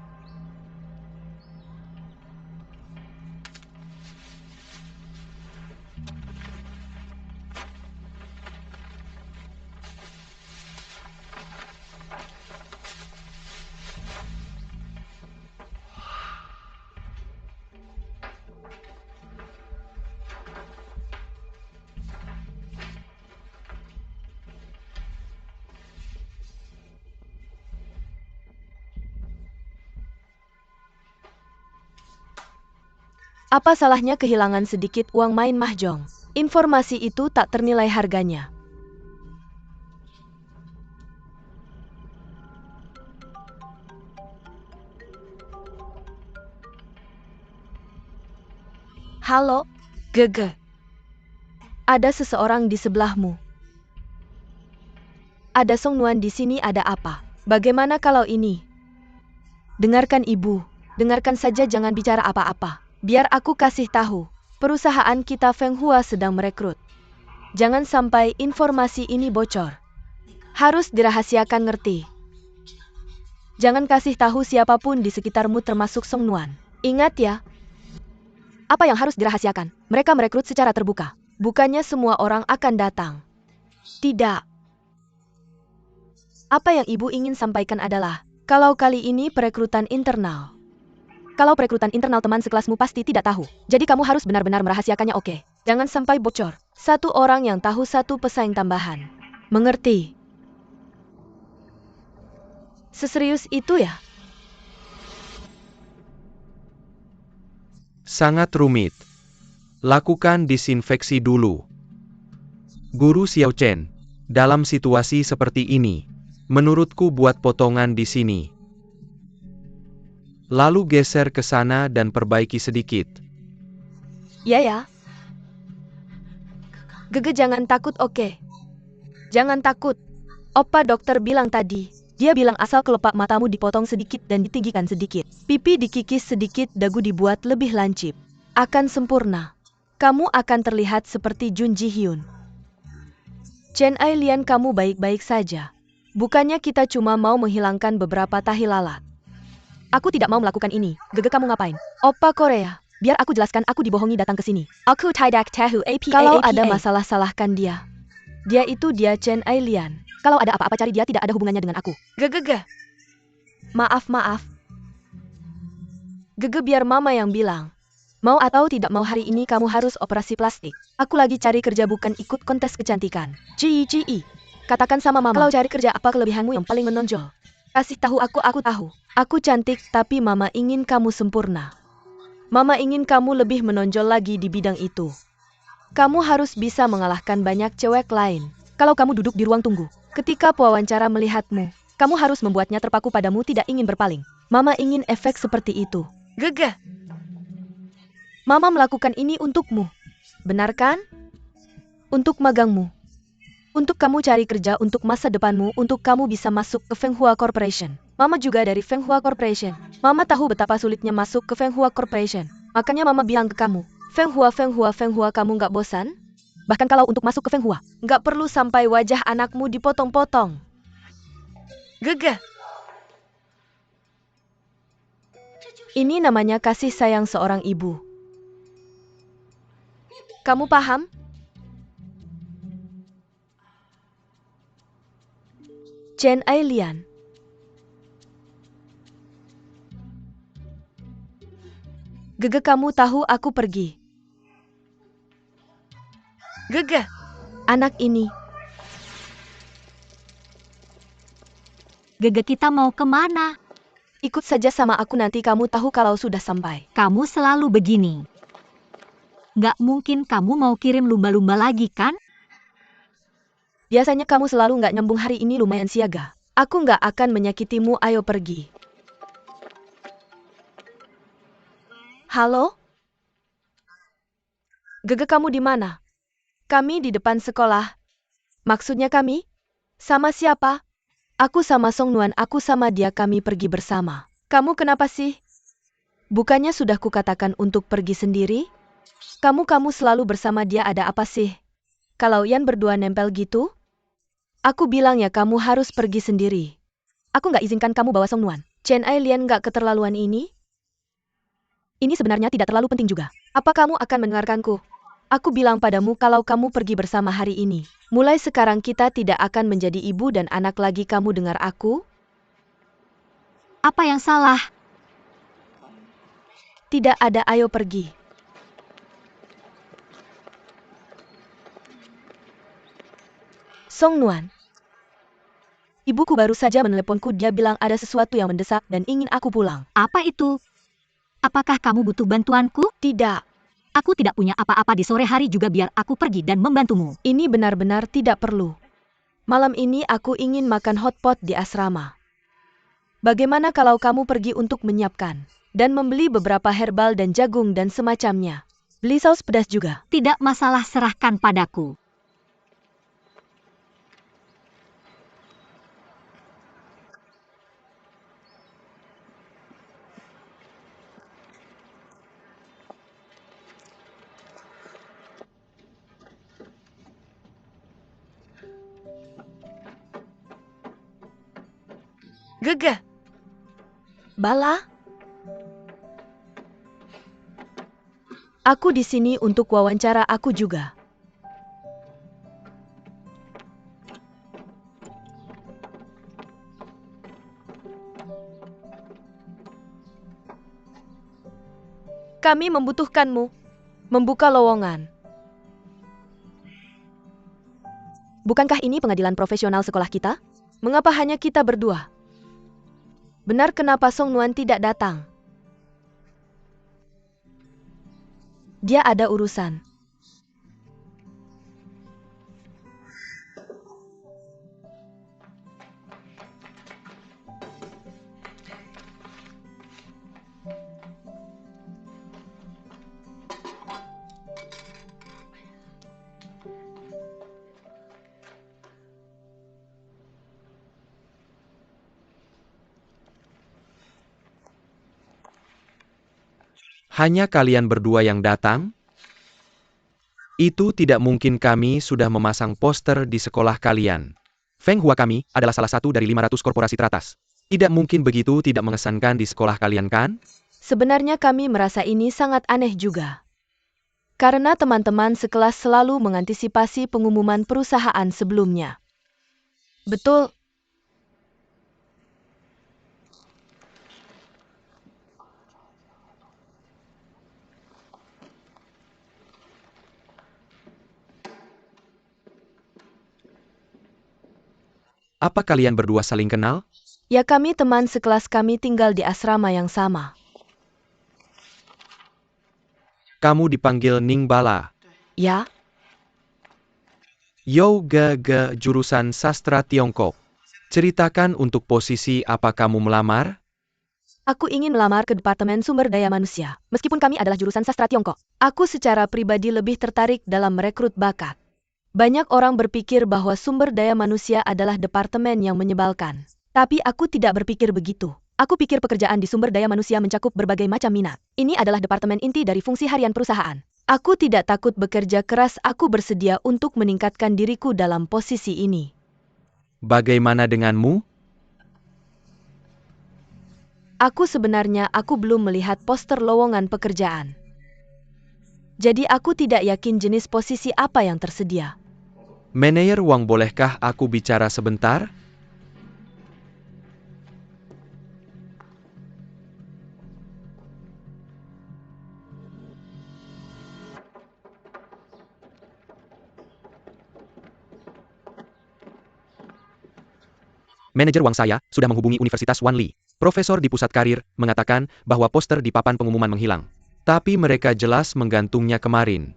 Speaker 3: Apa salahnya kehilangan sedikit uang main mahjong? Informasi itu tak ternilai harganya. Halo, Gege. Ada seseorang di sebelahmu. Ada Song Nuan di sini, ada apa? Bagaimana kalau ini? Dengarkan ibu, dengarkan saja, jangan bicara apa-apa. Biar aku kasih tahu, perusahaan kita Feng Hua sedang merekrut. Jangan sampai informasi ini bocor. Harus dirahasiakan, ngerti? Jangan kasih tahu siapapun di sekitarmu termasuk Song Nuan. Ingat ya.
Speaker 5: Apa yang harus dirahasiakan? Mereka merekrut secara terbuka.
Speaker 3: Bukannya semua orang akan datang. Tidak. Apa yang ibu ingin sampaikan adalah, kalau kali ini perekrutan internal.
Speaker 5: Kalau perekrutan internal, teman sekelasmu pasti tidak tahu. Jadi kamu harus benar-benar merahasiakannya, oke?
Speaker 3: Jangan sampai bocor. Satu orang yang tahu, satu pesaing tambahan. Mengerti? Seserius itu ya?
Speaker 2: Sangat rumit. Lakukan disinfeksi dulu. Guru Xiao Chen, dalam situasi seperti ini, menurutku buat potongan di sini. Lalu geser ke sana dan perbaiki sedikit.
Speaker 3: Ya. Gege, jangan takut, oke? Jangan takut. Opa dokter bilang tadi. Dia bilang asal kelopak matamu dipotong sedikit dan ditinggikan sedikit. Pipi dikikis sedikit, dagu dibuat lebih lancip. Akan sempurna. Kamu akan terlihat seperti Jun Ji Hyun. Chen Ai Lian, kamu baik-baik saja. Bukannya kita cuma mau menghilangkan beberapa tahi lalat.
Speaker 5: Aku tidak mau melakukan ini. Gege, kamu ngapain?
Speaker 3: Opa Korea,
Speaker 5: Biar aku jelaskan, aku dibohongi datang ke sini. Aku tidak tahu apa.
Speaker 3: kalau ada masalah salahkan dia. Dia itu dia Chen Ailian.
Speaker 5: Kalau ada apa-apa cari dia, tidak ada hubungannya dengan aku.
Speaker 3: Gege. Maaf. Gege, biar mama yang bilang. Mau atau tidak mau hari ini kamu harus operasi plastik. Aku lagi cari kerja bukan ikut kontes kecantikan. Ji.
Speaker 5: Katakan sama mama.
Speaker 3: Kalau cari kerja apa kelebihanmu yang paling menonjol? Kasih tahu aku tahu. Aku cantik tapi mama ingin kamu sempurna. Mama ingin kamu lebih menonjol lagi di bidang itu. Kamu harus bisa mengalahkan banyak cewek lain.
Speaker 5: Kalau kamu duduk di ruang tunggu,
Speaker 3: Ketika pewawancara melihatmu,
Speaker 5: kamu harus membuatnya terpaku padamu, tidak ingin berpaling.
Speaker 3: Mama ingin efek seperti itu. Gege. Mama melakukan ini untukmu. Benar kan? Untuk magangmu. Untuk kamu cari kerja, untuk masa depanmu, untuk kamu bisa masuk ke Fenghua Corporation. Mama juga dari Fenghua Corporation. Mama tahu betapa sulitnya masuk ke Fenghua Corporation. Makanya mama bilang ke kamu, Fenghua, kamu nggak bosan?
Speaker 5: Bahkan kalau untuk masuk ke Fenghua,
Speaker 3: Nggak perlu sampai wajah anakmu dipotong-potong. Gege. Ini namanya kasih sayang seorang ibu. Kamu paham? Chen Ailian. Gege, kamu tahu aku pergi. Gege. Anak ini.
Speaker 1: Gege, kita mau kemana?
Speaker 3: Ikut saja sama aku, nanti kamu tahu kalau sudah sampai.
Speaker 1: Kamu selalu begini. Nggak mungkin kamu mau kirim lumba-lumba lagi kan?
Speaker 3: Biasanya kamu selalu nggak nyambung, hari ini lumayan siaga. Aku nggak akan menyakitimu, ayo pergi. Halo? Gege, kamu di mana? Kami di depan sekolah. Maksudnya kami? Sama siapa? Aku sama Song Nuan, aku sama dia, kami pergi bersama. Kamu kenapa sih? Bukannya sudah kukatakan untuk pergi sendiri? Kamu selalu bersama dia, ada apa sih? Kalau Yan berdua nempel gitu? Aku bilang ya kamu harus pergi sendiri.
Speaker 5: aku nggak izinkan kamu bawa Song Nuan.
Speaker 3: Chen Ailian nggak keterlaluan ini?
Speaker 5: Ini sebenarnya tidak terlalu penting juga.
Speaker 3: Apa kamu akan mendengarkanku? Aku bilang padamu kalau kamu pergi bersama hari ini. Mulai sekarang kita tidak akan menjadi ibu dan anak lagi, kamu dengar aku?
Speaker 1: Apa yang salah?
Speaker 3: Tidak ada, ayo pergi. Song Nuan. Ibuku baru saja meneleponku, dia bilang ada sesuatu yang mendesak dan ingin aku pulang.
Speaker 1: Apa itu? Apakah kamu butuh bantuanku?
Speaker 3: Tidak.
Speaker 1: Aku tidak punya apa-apa di sore hari juga, biar aku pergi dan membantumu.
Speaker 3: Ini benar-benar tidak perlu. Malam ini aku ingin makan hotpot di asrama. Bagaimana kalau kamu pergi untuk menyiapkan dan membeli beberapa herbal dan jagung dan semacamnya. Beli saus pedas juga.
Speaker 1: Tidak masalah, serahkan padaku.
Speaker 3: Gege. Bala? Aku di sini untuk wawancara aku juga. Kami membutuhkanmu. Membuka lowongan.
Speaker 5: Bukankah ini pengadilan profesional sekolah kita?
Speaker 3: Mengapa hanya kita berdua? Benar, kenapa Song Nuan tidak datang? Dia ada urusan.
Speaker 2: Hanya kalian berdua yang datang? Itu tidak mungkin, kami sudah memasang poster di sekolah kalian. Feng Hua kami adalah salah satu dari 500 korporasi teratas. Tidak mungkin begitu tidak mengesankan di sekolah kalian kan?
Speaker 3: Sebenarnya kami merasa ini sangat aneh juga. Karena teman-teman sekelas selalu mengantisipasi pengumuman perusahaan sebelumnya. Betul.
Speaker 2: Apa kalian berdua saling kenal?
Speaker 3: Ya, kami teman sekelas, kami tinggal di asrama yang sama.
Speaker 2: Kamu dipanggil Ning Bala.
Speaker 3: Ya,
Speaker 2: Yo Ge jurusan sastra Tiongkok. Ceritakan untuk posisi apa kamu melamar?
Speaker 3: aku ingin melamar ke Departemen Sumber Daya Manusia. Meskipun kami adalah jurusan sastra Tiongkok, aku secara pribadi lebih tertarik dalam merekrut bakat. Banyak orang berpikir bahwa sumber daya manusia adalah departemen yang menyebalkan. Tapi aku tidak berpikir begitu. Aku pikir pekerjaan di sumber daya manusia mencakup berbagai macam minat. Ini adalah departemen inti dari fungsi harian perusahaan. Aku tidak takut bekerja keras, aku bersedia untuk meningkatkan diriku dalam posisi ini.
Speaker 2: Bagaimana denganmu?
Speaker 3: Aku belum melihat poster lowongan pekerjaan. Jadi aku tidak yakin jenis posisi apa yang tersedia.
Speaker 2: Manajer Wang, bolehkah aku bicara sebentar? Manajer Wang, saya sudah menghubungi Universitas Wanli. Profesor di pusat karir mengatakan bahwa poster di papan pengumuman menghilang. Tapi mereka jelas menggantungnya kemarin.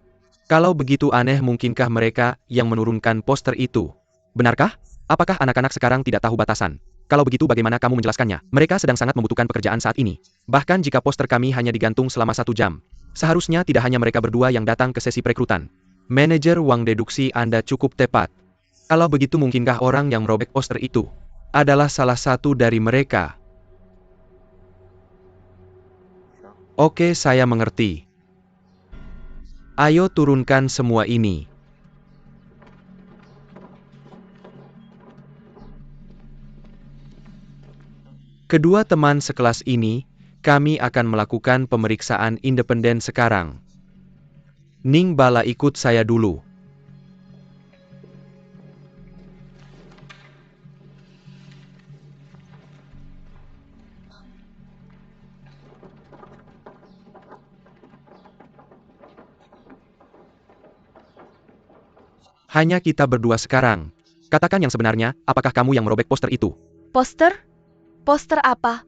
Speaker 2: Kalau begitu aneh, mungkinkah mereka yang menurunkan poster itu? Benarkah? Apakah anak-anak sekarang tidak tahu batasan? Kalau begitu bagaimana kamu menjelaskannya? Mereka sedang sangat membutuhkan pekerjaan saat ini. Bahkan jika poster kami hanya digantung selama 1 jam. Seharusnya tidak hanya mereka berdua yang datang ke sesi perekrutan. Manajer Wang, deduksi Anda cukup tepat. Kalau begitu mungkinkah orang yang merobek poster itu adalah salah satu dari mereka? Oke, saya mengerti. Ayo turunkan semua ini. Kedua teman sekelas ini, kami akan melakukan pemeriksaan independen sekarang. Ning Bala, ikut saya dulu. Hanya kita berdua sekarang. Katakan yang sebenarnya, apakah kamu yang merobek poster itu?
Speaker 3: Poster? Poster apa?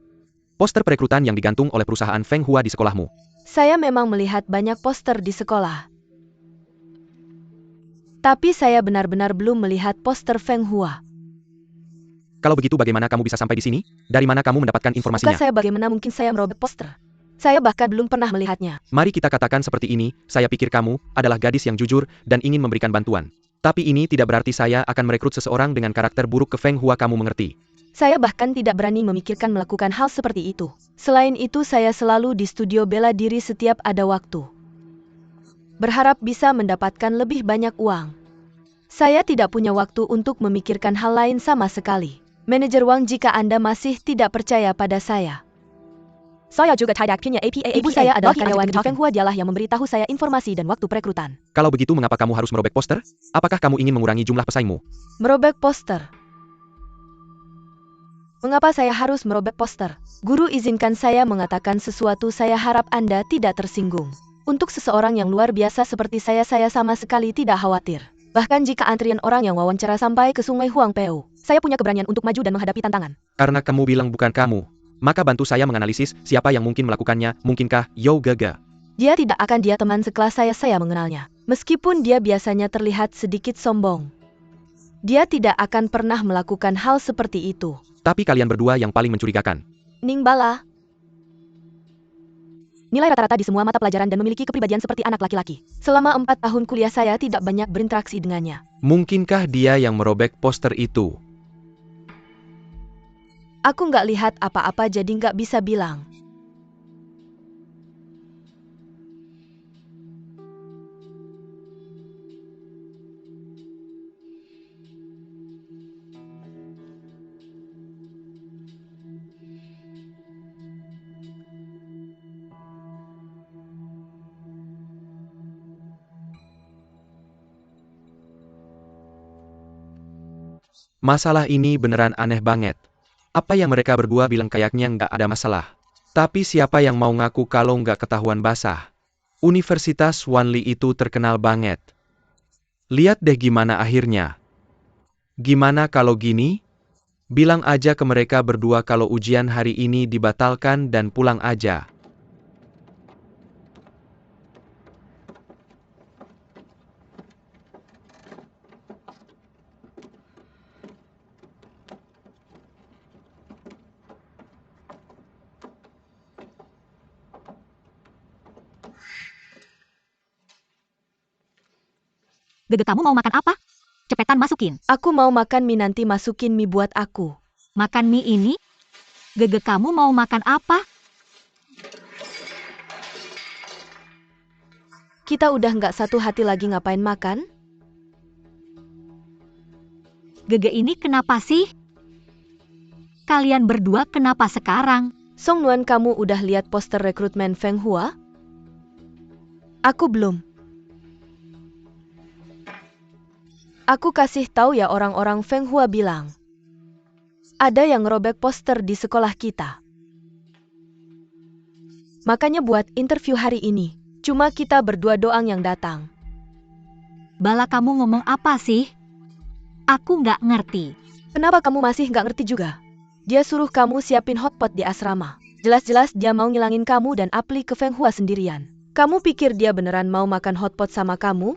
Speaker 2: Poster perekrutan yang digantung oleh perusahaan Feng Hua di sekolahmu.
Speaker 3: Saya memang melihat banyak poster di sekolah. Tapi saya benar-benar belum melihat poster Feng Hua.
Speaker 2: Kalau begitu bagaimana kamu bisa sampai di sini? Dari mana kamu mendapatkan informasinya?
Speaker 3: Bukan saya, bagaimana mungkin saya merobek poster? Saya bahkan belum pernah melihatnya.
Speaker 2: Mari kita katakan seperti ini, saya pikir kamu adalah gadis yang jujur dan ingin memberikan bantuan. Tapi ini tidak berarti saya akan merekrut seseorang dengan karakter buruk ke Feng Hua, kamu mengerti?
Speaker 3: Saya bahkan tidak berani memikirkan melakukan hal seperti itu. Selain itu, saya selalu di studio bela diri setiap ada waktu. Berharap bisa mendapatkan lebih banyak uang. Saya tidak punya waktu untuk memikirkan hal lain sama sekali. Manajer Wang, jika Anda masih tidak percaya pada saya. Saya juga tidak punya APA. Ibu saya adalah karyawan di Feng Hua, dialah yang memberitahu saya informasi dan waktu perekrutan.
Speaker 2: Kalau begitu mengapa kamu harus merobek poster? Apakah kamu ingin mengurangi jumlah pesaingmu?
Speaker 3: Merobek poster. Mengapa saya harus merobek poster? Guru, izinkan saya mengatakan sesuatu, saya harap Anda tidak tersinggung. Untuk seseorang yang luar biasa seperti saya sama sekali tidak khawatir. Bahkan jika antrian orang yang wawancara sampai ke Sungai Huangpeu, saya punya keberanian untuk maju dan menghadapi tantangan.
Speaker 2: Karena kamu bilang bukan kamu, maka bantu saya menganalisis siapa yang mungkin melakukannya. Mungkinkah Yo Ge?
Speaker 3: Dia tidak akan, dia teman sekelas saya mengenalnya. Meskipun dia biasanya terlihat sedikit sombong. Dia tidak akan pernah melakukan hal seperti itu.
Speaker 2: Tapi kalian berdua yang paling mencurigakan.
Speaker 3: Ning Bala. Nilai rata-rata di semua mata pelajaran dan memiliki kepribadian seperti anak laki-laki. Selama 4 tahun kuliah saya tidak banyak berinteraksi dengannya.
Speaker 2: Mungkinkah dia yang merobek poster itu?
Speaker 3: Aku nggak lihat apa-apa jadi nggak bisa bilang.
Speaker 2: Masalah ini beneran aneh banget. Apa yang mereka berdua bilang kayaknya nggak ada masalah. Tapi siapa yang mau ngaku kalau nggak ketahuan basah? Universitas Wanli itu terkenal banget. Lihat deh gimana akhirnya. Gimana kalau gini? Bilang aja ke mereka berdua kalau ujian hari ini dibatalkan dan pulang aja.
Speaker 1: Gege, kamu mau makan apa? Cepetan masukin.
Speaker 3: Aku mau makan mie, nanti masukin mie buat aku.
Speaker 1: Makan mie ini? Gege, kamu mau makan apa?
Speaker 3: Kita udah nggak satu hati lagi, ngapain makan?
Speaker 1: Gege, ini kenapa sih? Kalian berdua kenapa sekarang?
Speaker 3: Song Nuan, kamu udah lihat poster rekrutmen Feng Hua? Aku belum. Aku kasih tahu ya, orang-orang Feng Hua bilang ada yang ngerobek poster di sekolah kita. Makanya buat interview hari ini, cuma kita berdua doang yang datang.
Speaker 1: Bala, kamu ngomong apa sih? Aku nggak ngerti.
Speaker 3: Kenapa kamu masih nggak ngerti juga? Dia suruh kamu siapin hotpot di asrama. Jelas-jelas dia mau ngilangin kamu dan Apli ke Feng Hua sendirian. Kamu pikir dia beneran mau makan hotpot sama kamu?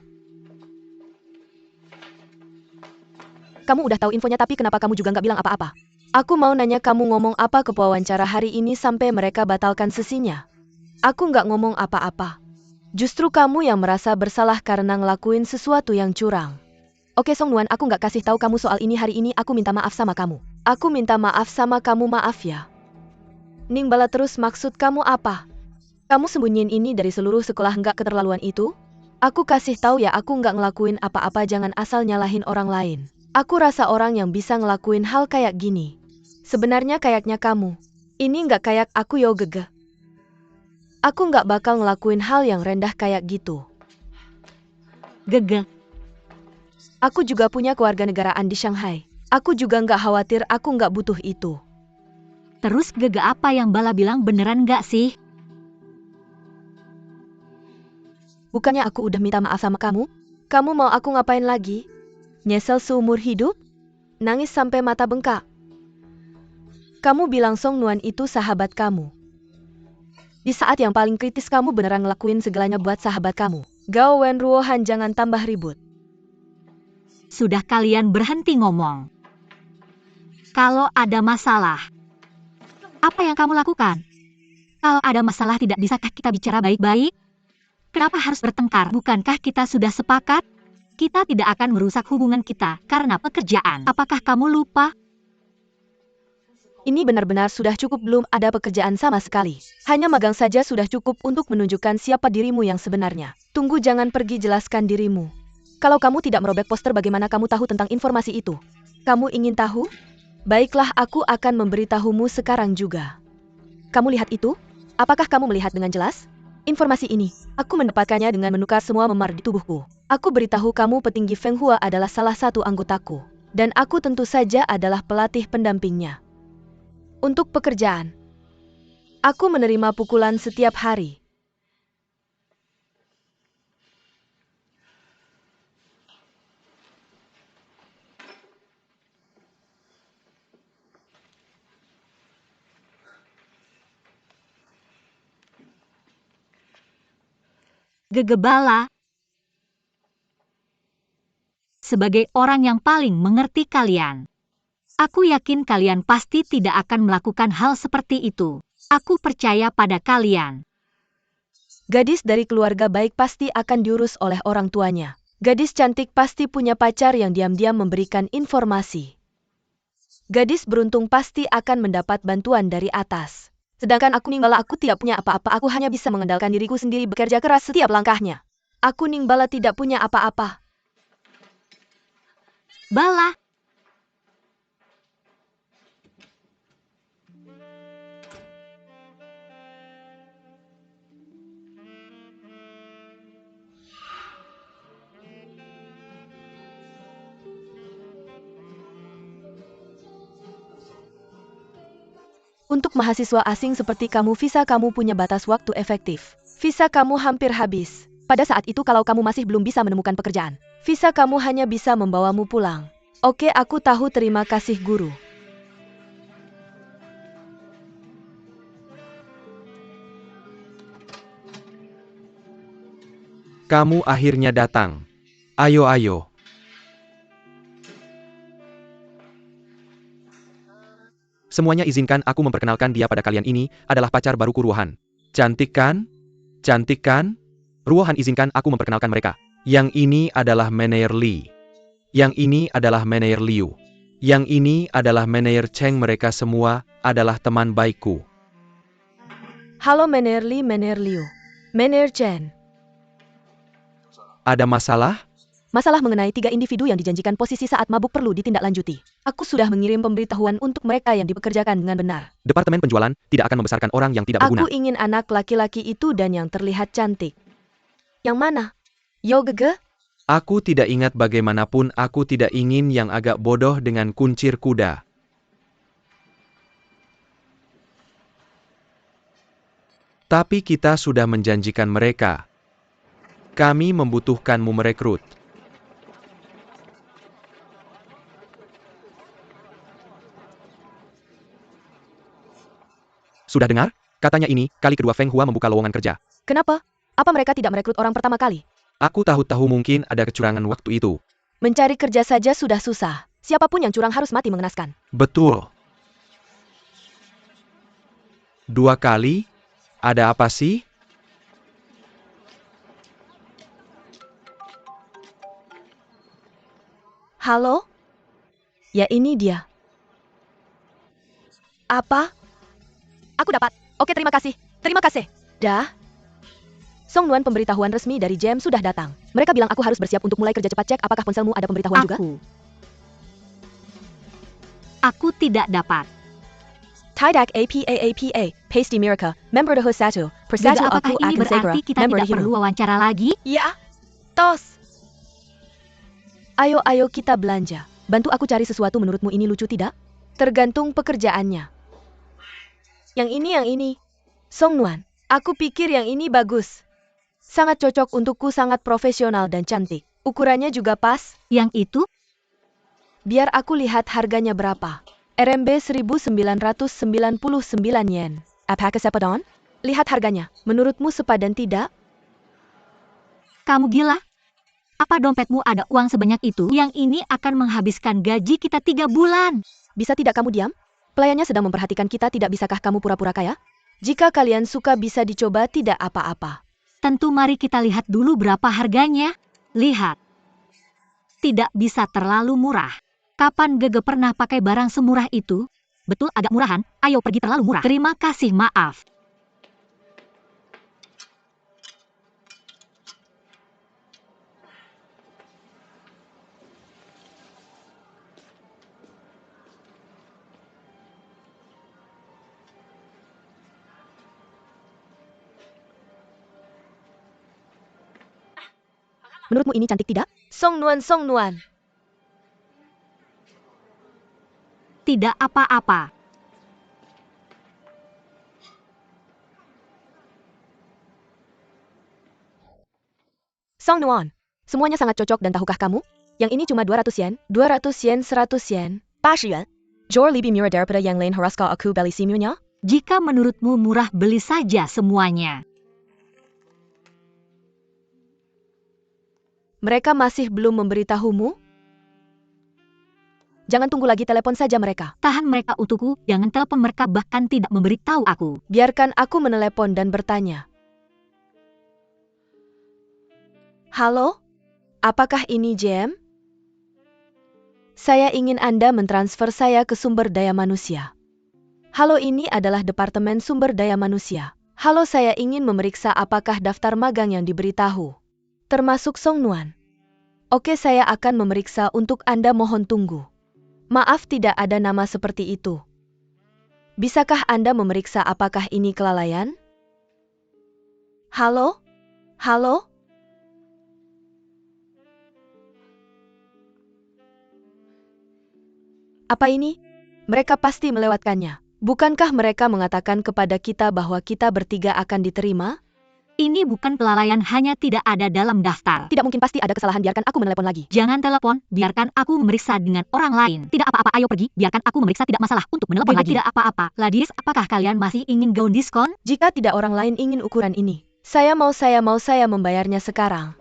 Speaker 3: Kamu udah tahu infonya, tapi kenapa kamu juga nggak bilang apa-apa? Aku mau nanya, kamu ngomong apa ke pewawancara hari ini sampai mereka batalkan sesinya? Aku nggak ngomong apa-apa. Justru kamu yang merasa bersalah karena ngelakuin sesuatu yang curang. Oke Song Nuan, aku nggak kasih tahu kamu soal ini hari ini. Aku minta maaf sama kamu. Aku minta maaf sama kamu, maaf ya. Ning Bala, terus maksud kamu apa? Kamu sembunyiin ini dari seluruh sekolah, nggak keterlaluan itu? Aku kasih tahu ya, aku nggak ngelakuin apa-apa, jangan asal nyalahin orang lain. Aku rasa orang yang bisa ngelakuin hal kayak gini sebenarnya kayaknya kamu. Ini nggak kayak aku yo Gege. Aku nggak bakal ngelakuin hal yang rendah kayak gitu.
Speaker 1: Gege,
Speaker 3: Aku juga punya keluarga negaraan di Shanghai. Aku juga nggak khawatir, aku nggak butuh itu.
Speaker 1: terus Gege, apa yang Bala bilang beneran nggak sih?
Speaker 3: Bukannya aku udah minta maaf sama kamu? Kamu mau aku ngapain lagi? Nyesel seumur hidup? Nangis sampai mata bengkak? Kamu bilang Song Nuan itu sahabat kamu. Di saat yang paling kritis kamu beneran ngelakuin segalanya buat sahabat kamu. Gao Wenruohan, jangan tambah ribut.
Speaker 1: Sudah, kalian berhenti ngomong. Kalau ada masalah, apa yang kamu lakukan? Kalau ada masalah, tidak bisakah kita bicara baik-baik? Kenapa harus bertengkar? Bukankah kita sudah sepakat? Kita tidak akan merusak hubungan kita karena pekerjaan. Apakah kamu lupa?
Speaker 3: Ini benar-benar sudah cukup, belum ada pekerjaan sama sekali. Hanya magang saja sudah cukup untuk menunjukkan siapa dirimu yang sebenarnya. Tunggu, jangan pergi, jelaskan dirimu. Kalau kamu tidak merobek poster, bagaimana kamu tahu tentang informasi itu? Kamu ingin tahu? Baiklah, aku akan memberitahumu sekarang juga. Kamu lihat itu? Apakah kamu melihat dengan jelas? Informasi ini, aku mendapatkannya dengan menukar semua memar di tubuhku. Aku beritahu kamu, petinggi Feng Hua adalah salah satu anggotaku. Dan aku tentu saja adalah pelatih pendampingnya. Untuk pekerjaan, aku menerima pukulan setiap hari.
Speaker 1: Gege, Bala, sebagai orang yang paling mengerti kalian, aku yakin kalian pasti tidak akan melakukan hal seperti itu. Aku percaya pada kalian.
Speaker 3: Gadis dari keluarga baik pasti akan diurus oleh orang tuanya. Gadis cantik pasti punya pacar yang diam-diam memberikan informasi. Gadis beruntung pasti akan mendapat bantuan dari atas. Sedangkan aku, Ning Bala, aku tidak punya apa-apa. Aku hanya bisa mengandalkan diriku sendiri, bekerja keras setiap langkahnya. Aku, Ning Bala, tidak punya apa-apa.
Speaker 1: Bala,
Speaker 3: Untuk mahasiswa asing seperti kamu, visa kamu punya batas waktu efektif. Visa kamu hampir habis. Pada saat itu kalau kamu masih belum bisa menemukan pekerjaan, visa kamu hanya bisa membawamu pulang. Oke, aku tahu, terima kasih guru.
Speaker 2: Kamu akhirnya datang. Ayo, ayo. Semuanya izinkan aku memperkenalkan dia pada kalian. Ini adalah pacar baruku, Ruohan. Cantik kan? Cantik kan? Ruohan, izinkan aku memperkenalkan mereka. Yang ini adalah Meneer Lee. Yang ini adalah Meneer Liu. Yang ini adalah Meneer Cheng. Mereka semua adalah teman baikku.
Speaker 3: Halo Meneer Lee, Meneer Liu. Meneer Chen.
Speaker 2: Ada masalah?
Speaker 5: Masalah mengenai 3 individu yang dijanjikan posisi saat mabuk perlu ditindaklanjuti. Aku sudah mengirim pemberitahuan untuk mereka yang dipekerjakan dengan benar.
Speaker 2: Departemen penjualan tidak akan membesarkan orang yang tidak berguna.
Speaker 3: Aku ingin anak laki-laki itu dan yang terlihat cantik. Yang mana? Yo Gege?
Speaker 2: Aku tidak ingat, bagaimanapun aku tidak ingin yang agak bodoh dengan kuncir kuda. Tapi kita sudah menjanjikan mereka. Kami membutuhkanmu merekrut. Sudah dengar? Katanya ini kali kedua Feng Hua membuka lowongan kerja.
Speaker 5: Kenapa? Apa mereka tidak merekrut orang pertama kali?
Speaker 2: Aku tahu mungkin ada kecurangan waktu itu.
Speaker 3: Mencari kerja saja sudah susah.
Speaker 5: Siapapun yang curang harus mati mengenaskan.
Speaker 2: Betul. 2 kali? Ada apa sih?
Speaker 3: Halo? Ya, ini dia. Apa?
Speaker 5: Aku dapat. Oke, terima kasih. Terima kasih.
Speaker 3: Dah?
Speaker 5: Song Nuan, pemberitahuan resmi dari GM sudah datang. Mereka bilang aku harus bersiap untuk mulai kerja cepat. Cek apakah ponselmu ada pemberitahuan juga?
Speaker 1: Aku tidak dapat.
Speaker 5: Tidak APA, Pasty Miracle, member de Hosatu, Persatu
Speaker 1: Juga apakah
Speaker 5: aku
Speaker 1: ini
Speaker 5: akan segera,
Speaker 1: berarti kita
Speaker 5: member
Speaker 1: tidak
Speaker 5: de
Speaker 1: perlu
Speaker 5: Himu.
Speaker 1: wawancara lagi?
Speaker 3: Ya. Tos. Ayo kita belanja.
Speaker 5: Bantu aku cari sesuatu, menurutmu ini lucu tidak?
Speaker 3: Tergantung pekerjaannya. Yang ini. Song Nuan, aku pikir yang ini bagus. Sangat cocok untukku, sangat profesional dan cantik. Ukurannya juga pas.
Speaker 1: Yang itu?
Speaker 3: Biar aku lihat harganya berapa. RMB 1999 yen.
Speaker 5: Apakah sepadan?
Speaker 3: Lihat harganya. Menurutmu sepadan tidak?
Speaker 1: Kamu gila? Apa dompetmu ada uang sebanyak itu? Yang ini akan menghabiskan gaji kita 3 bulan.
Speaker 5: Bisa tidak kamu diam? Pelayannya sedang memperhatikan kita, tidak bisakah kamu pura-pura kaya?
Speaker 3: Jika kalian suka bisa dicoba, tidak apa-apa.
Speaker 1: Tentu, mari kita lihat dulu berapa harganya. Lihat. Tidak bisa terlalu murah. Kapan Gege pernah pakai barang semurah itu? Betul, agak murahan. Ayo pergi, terlalu murah. Terima kasih, maaf.
Speaker 5: Menurutmu ini cantik tidak?
Speaker 3: Song Nuan.
Speaker 1: Tidak apa-apa.
Speaker 5: Song Nuan, semuanya sangat cocok dan tahukah kamu? Yang ini cuma 200 yen.
Speaker 3: 200 yen, 100 yen.
Speaker 5: 80 yuan. Jor lebih murah daripada yang lain, haruskah aku beli semuanya?
Speaker 1: Jika menurutmu murah, beli saja semuanya.
Speaker 3: Mereka masih belum memberitahumu?
Speaker 5: Jangan tunggu lagi, telepon saja mereka.
Speaker 1: Tahan mereka untukku, jangan telepon mereka, bahkan tidak memberitahu aku.
Speaker 3: Biarkan aku menelepon dan bertanya. Halo? Apakah ini GM? Saya ingin Anda mentransfer saya ke sumber daya manusia. Halo, ini adalah Departemen Sumber Daya Manusia. Halo, saya ingin memeriksa apakah daftar magang yang diberitahu. Termasuk Song Nuan. Oke, saya akan memeriksa untuk Anda, mohon tunggu. Maaf, tidak ada nama seperti itu. Bisakah Anda memeriksa apakah ini kelalaian? Halo? Halo? Apa ini? Mereka pasti melewatkannya. Bukankah mereka mengatakan kepada kita bahwa kita bertiga akan diterima?
Speaker 1: Ini bukan kelalaian, hanya tidak ada dalam daftar.
Speaker 5: Tidak mungkin, pasti ada kesalahan. Biarkan aku menelepon lagi.
Speaker 1: Jangan telepon, biarkan aku memeriksa dengan orang lain. Tidak apa-apa, ayo pergi, biarkan aku memeriksa, tidak masalah untuk menelepon lagi. Tidak apa-apa. Ladies, apakah kalian masih ingin gaun diskon?
Speaker 3: Jika tidak orang lain ingin ukuran ini. Saya mau membayarnya sekarang.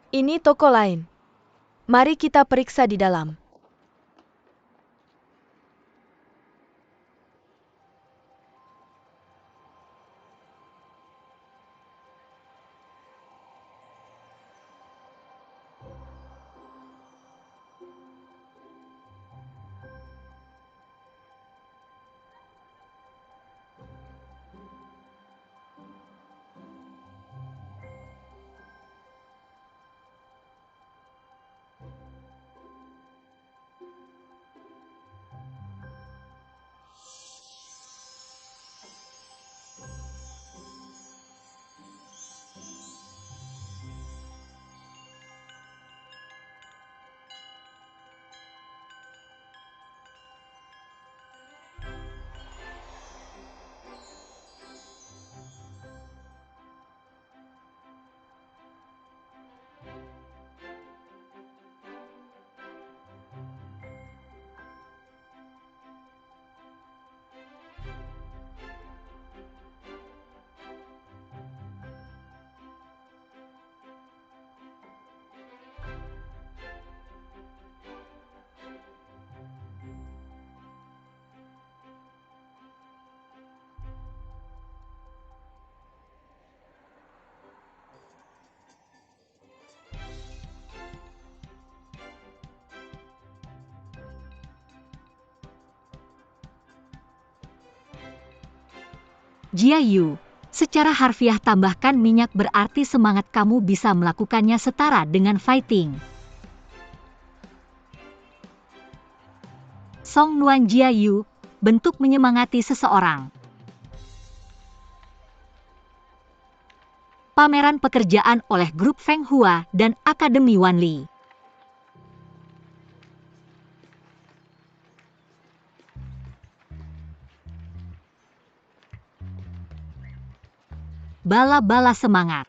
Speaker 3: Ini toko lain. Mari kita periksa di dalam.
Speaker 1: Jiayu, secara harfiah tambahkan minyak berarti semangat kamu bisa melakukannya setara dengan fighting. Song Nuan Jiayu, bentuk menyemangati seseorang. Pameran pekerjaan oleh grup Feng Hua dan Akademi Wanli. Bala-bala semangat.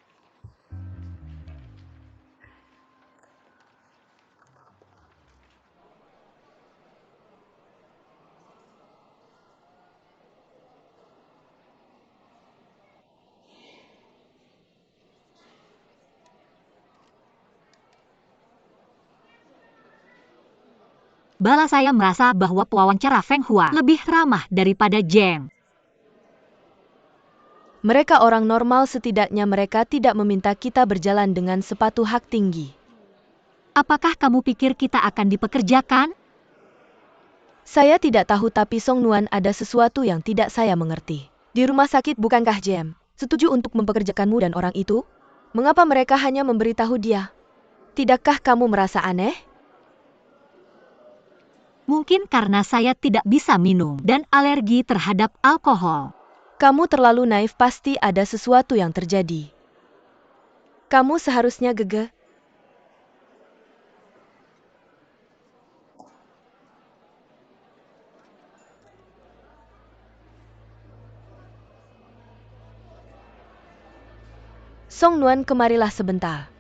Speaker 1: Bala, saya merasa bahwa pewawancara Feng Hua lebih ramah daripada Jam.
Speaker 3: Mereka orang normal, setidaknya mereka tidak meminta kita berjalan dengan sepatu hak tinggi.
Speaker 1: Apakah kamu pikir kita akan dipekerjakan?
Speaker 3: Saya tidak tahu, tapi Song Nuan, ada sesuatu yang tidak saya mengerti. Di rumah sakit bukankah Jam setuju untuk mempekerjakanmu dan orang itu? Mengapa mereka hanya memberitahu dia? Tidakkah kamu merasa aneh?
Speaker 1: Mungkin karena saya tidak bisa minum dan alergi terhadap alkohol.
Speaker 3: Kamu terlalu naif, pasti ada sesuatu yang terjadi. Kamu seharusnya gege. Song Nuan, kemarilah sebentar.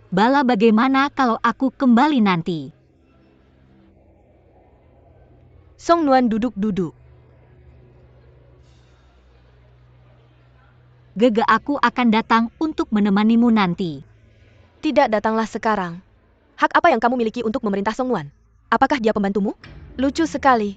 Speaker 1: Bala, bagaimana kalau aku kembali nanti?
Speaker 3: Song Nuan duduk-duduk.
Speaker 1: Gege, aku akan datang untuk menemanimu nanti.
Speaker 3: Tidak, datanglah sekarang.
Speaker 5: Hak apa yang kamu miliki untuk memerintah Song Nuan? Apakah dia pembantumu?
Speaker 3: Lucu sekali.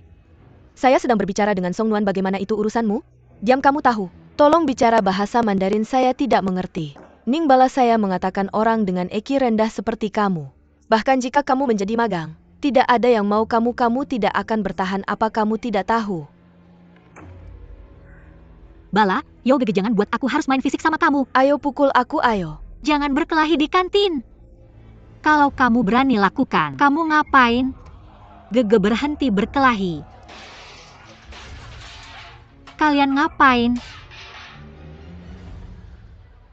Speaker 5: Saya sedang berbicara dengan Song Nuan, bagaimana itu urusanmu? Diam, kamu tahu.
Speaker 3: Tolong bicara bahasa Mandarin, saya tidak mengerti. Ning Bala, saya mengatakan orang dengan EQ rendah seperti kamu. Bahkan jika kamu menjadi magang, Tidak ada yang mau kamu tidak akan bertahan apa kamu tidak tahu.
Speaker 1: Bala, yo Gege jangan buat aku harus main fisik sama kamu.
Speaker 3: Ayo pukul aku ayo.
Speaker 1: Jangan berkelahi di kantin. Kalau kamu berani lakukan, kamu ngapain? Gege berhenti berkelahi. Kalian ngapain?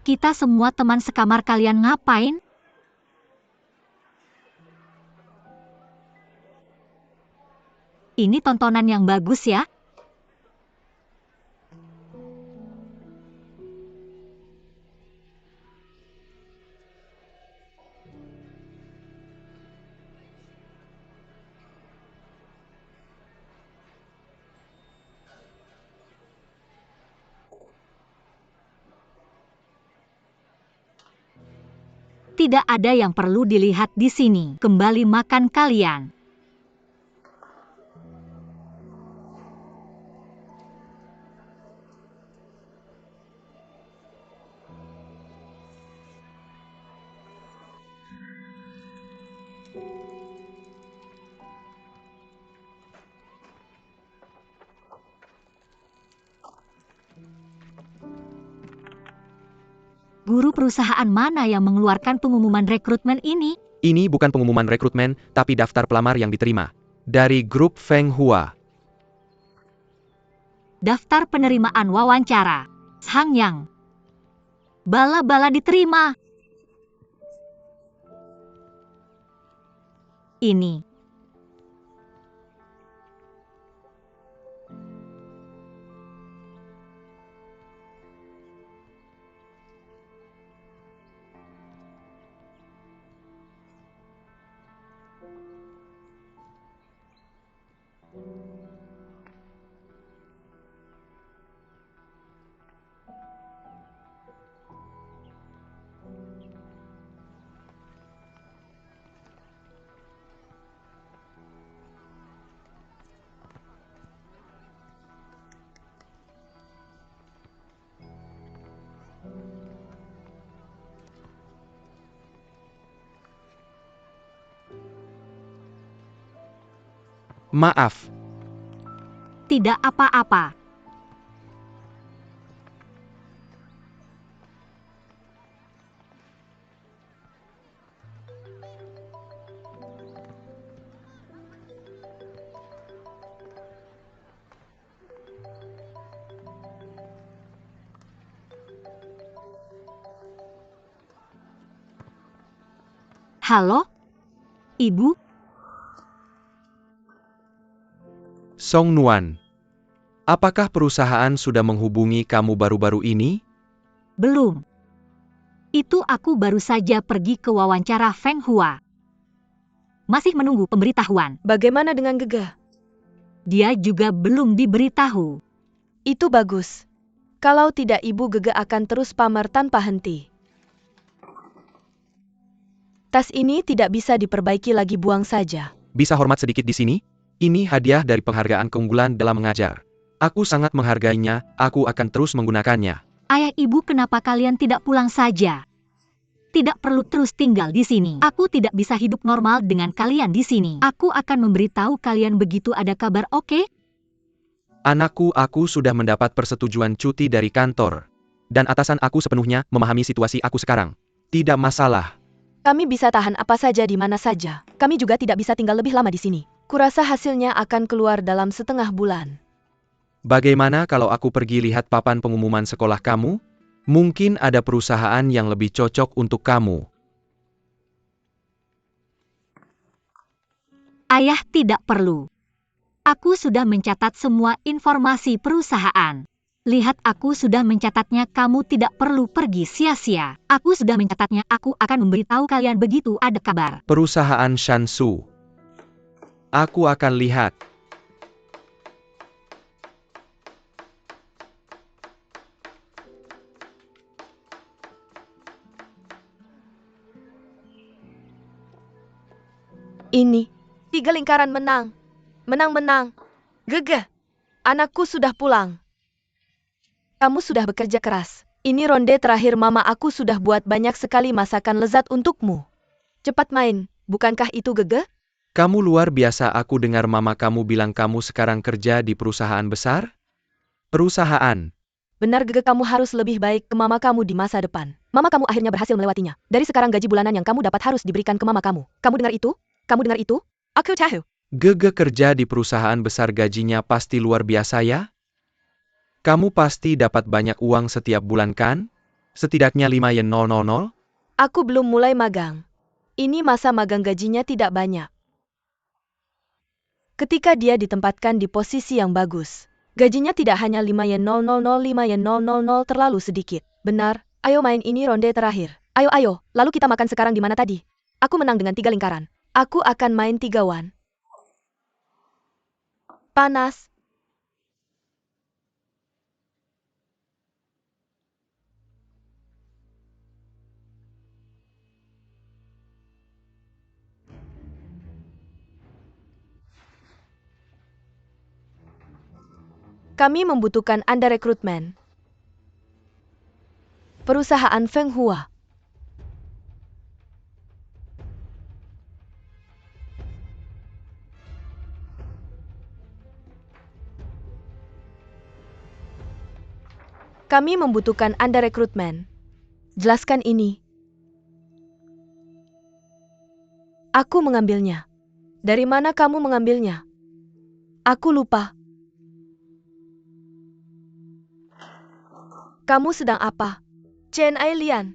Speaker 1: Kita semua teman sekamar, kalian ngapain? Ini tontonan yang bagus ya. Tidak ada yang perlu dilihat di sini. Kembali makan kalian. Guru perusahaan mana yang mengeluarkan pengumuman rekrutmen ini?
Speaker 2: Ini bukan pengumuman rekrutmen, tapi daftar pelamar yang diterima. Dari grup Feng Hua.
Speaker 1: Daftar penerimaan wawancara. Hang Yang. Bala-bala diterima. Ini.
Speaker 2: Maaf.
Speaker 1: Tidak apa-apa. Halo? Ibu?
Speaker 2: Song Nuan. Apakah perusahaan sudah menghubungi kamu baru-baru ini?
Speaker 1: Belum. Itu aku baru saja pergi ke wawancara Feng Hua. Masih menunggu pemberitahuan.
Speaker 3: Bagaimana dengan Gege?
Speaker 1: Dia juga belum diberitahu.
Speaker 3: Itu bagus. Kalau tidak Ibu Gege akan terus pamer tanpa henti. Tas ini tidak bisa diperbaiki lagi, buang saja.
Speaker 2: Bisa hormat sedikit di sini? Ini hadiah dari penghargaan keunggulan dalam mengajar. Aku sangat menghargainya, aku akan terus menggunakannya.
Speaker 1: Ayah ibu, kenapa kalian tidak pulang saja? Tidak perlu terus tinggal di sini. Aku tidak bisa hidup normal dengan kalian di sini. Aku akan memberitahu kalian begitu ada kabar, oke?
Speaker 2: Anakku, aku sudah mendapat persetujuan cuti dari kantor. Dan atasan aku sepenuhnya memahami situasi aku sekarang. Tidak masalah.
Speaker 3: Kami bisa tahan apa saja di mana saja. Kami juga tidak bisa tinggal lebih lama di sini. Kurasa hasilnya akan keluar dalam setengah bulan.
Speaker 2: Bagaimana kalau aku pergi lihat papan pengumuman sekolah kamu? Mungkin ada perusahaan yang lebih cocok untuk kamu.
Speaker 1: Ayah, tidak perlu. Aku sudah mencatat semua informasi perusahaan. Lihat, aku sudah mencatatnya, kamu tidak perlu pergi sia-sia. Aku sudah mencatatnya, aku akan memberitahu kalian begitu ada kabar.
Speaker 2: Perusahaan Shansu. Aku akan lihat.
Speaker 3: Ini. 3 lingkaran menang. Menang-menang. Gege. Anakku sudah pulang. Kamu sudah bekerja keras. Ini ronde terakhir, mama aku sudah buat banyak sekali masakan lezat untukmu. Cepat main, bukankah itu Gege?
Speaker 2: Kamu luar biasa, aku dengar mama kamu bilang kamu sekarang kerja di perusahaan besar? Perusahaan.
Speaker 3: Benar Gege, kamu harus lebih baik ke mama kamu di masa depan. Mama kamu akhirnya berhasil melewatinya. Dari sekarang gaji bulanan yang kamu dapat harus diberikan ke mama kamu. Kamu dengar itu? Kamu dengar itu? Aku tahu.
Speaker 2: Gege kerja di perusahaan besar, gajinya pasti luar biasa ya? Kamu pasti dapat banyak uang setiap bulan kan? Setidaknya 5 yen 000?
Speaker 3: Aku belum mulai magang. Ini masa magang, gajinya tidak banyak. Ketika dia ditempatkan di posisi yang bagus, gajinya tidak hanya 5 yen 000, 5 yen 000 terlalu sedikit. Benar, ayo main ini ronde terakhir. Ayo, lalu kita makan sekarang di mana tadi? Aku menang dengan 3 lingkaran. Aku akan main 3 wan. Panas. Kami membutuhkan Anda rekrutmen. Perusahaan Feng Hua. Kami membutuhkan Anda rekrutmen. Jelaskan ini. Aku mengambilnya. Dari mana kamu mengambilnya? Aku lupa. Kamu sedang apa? Chen Ailian.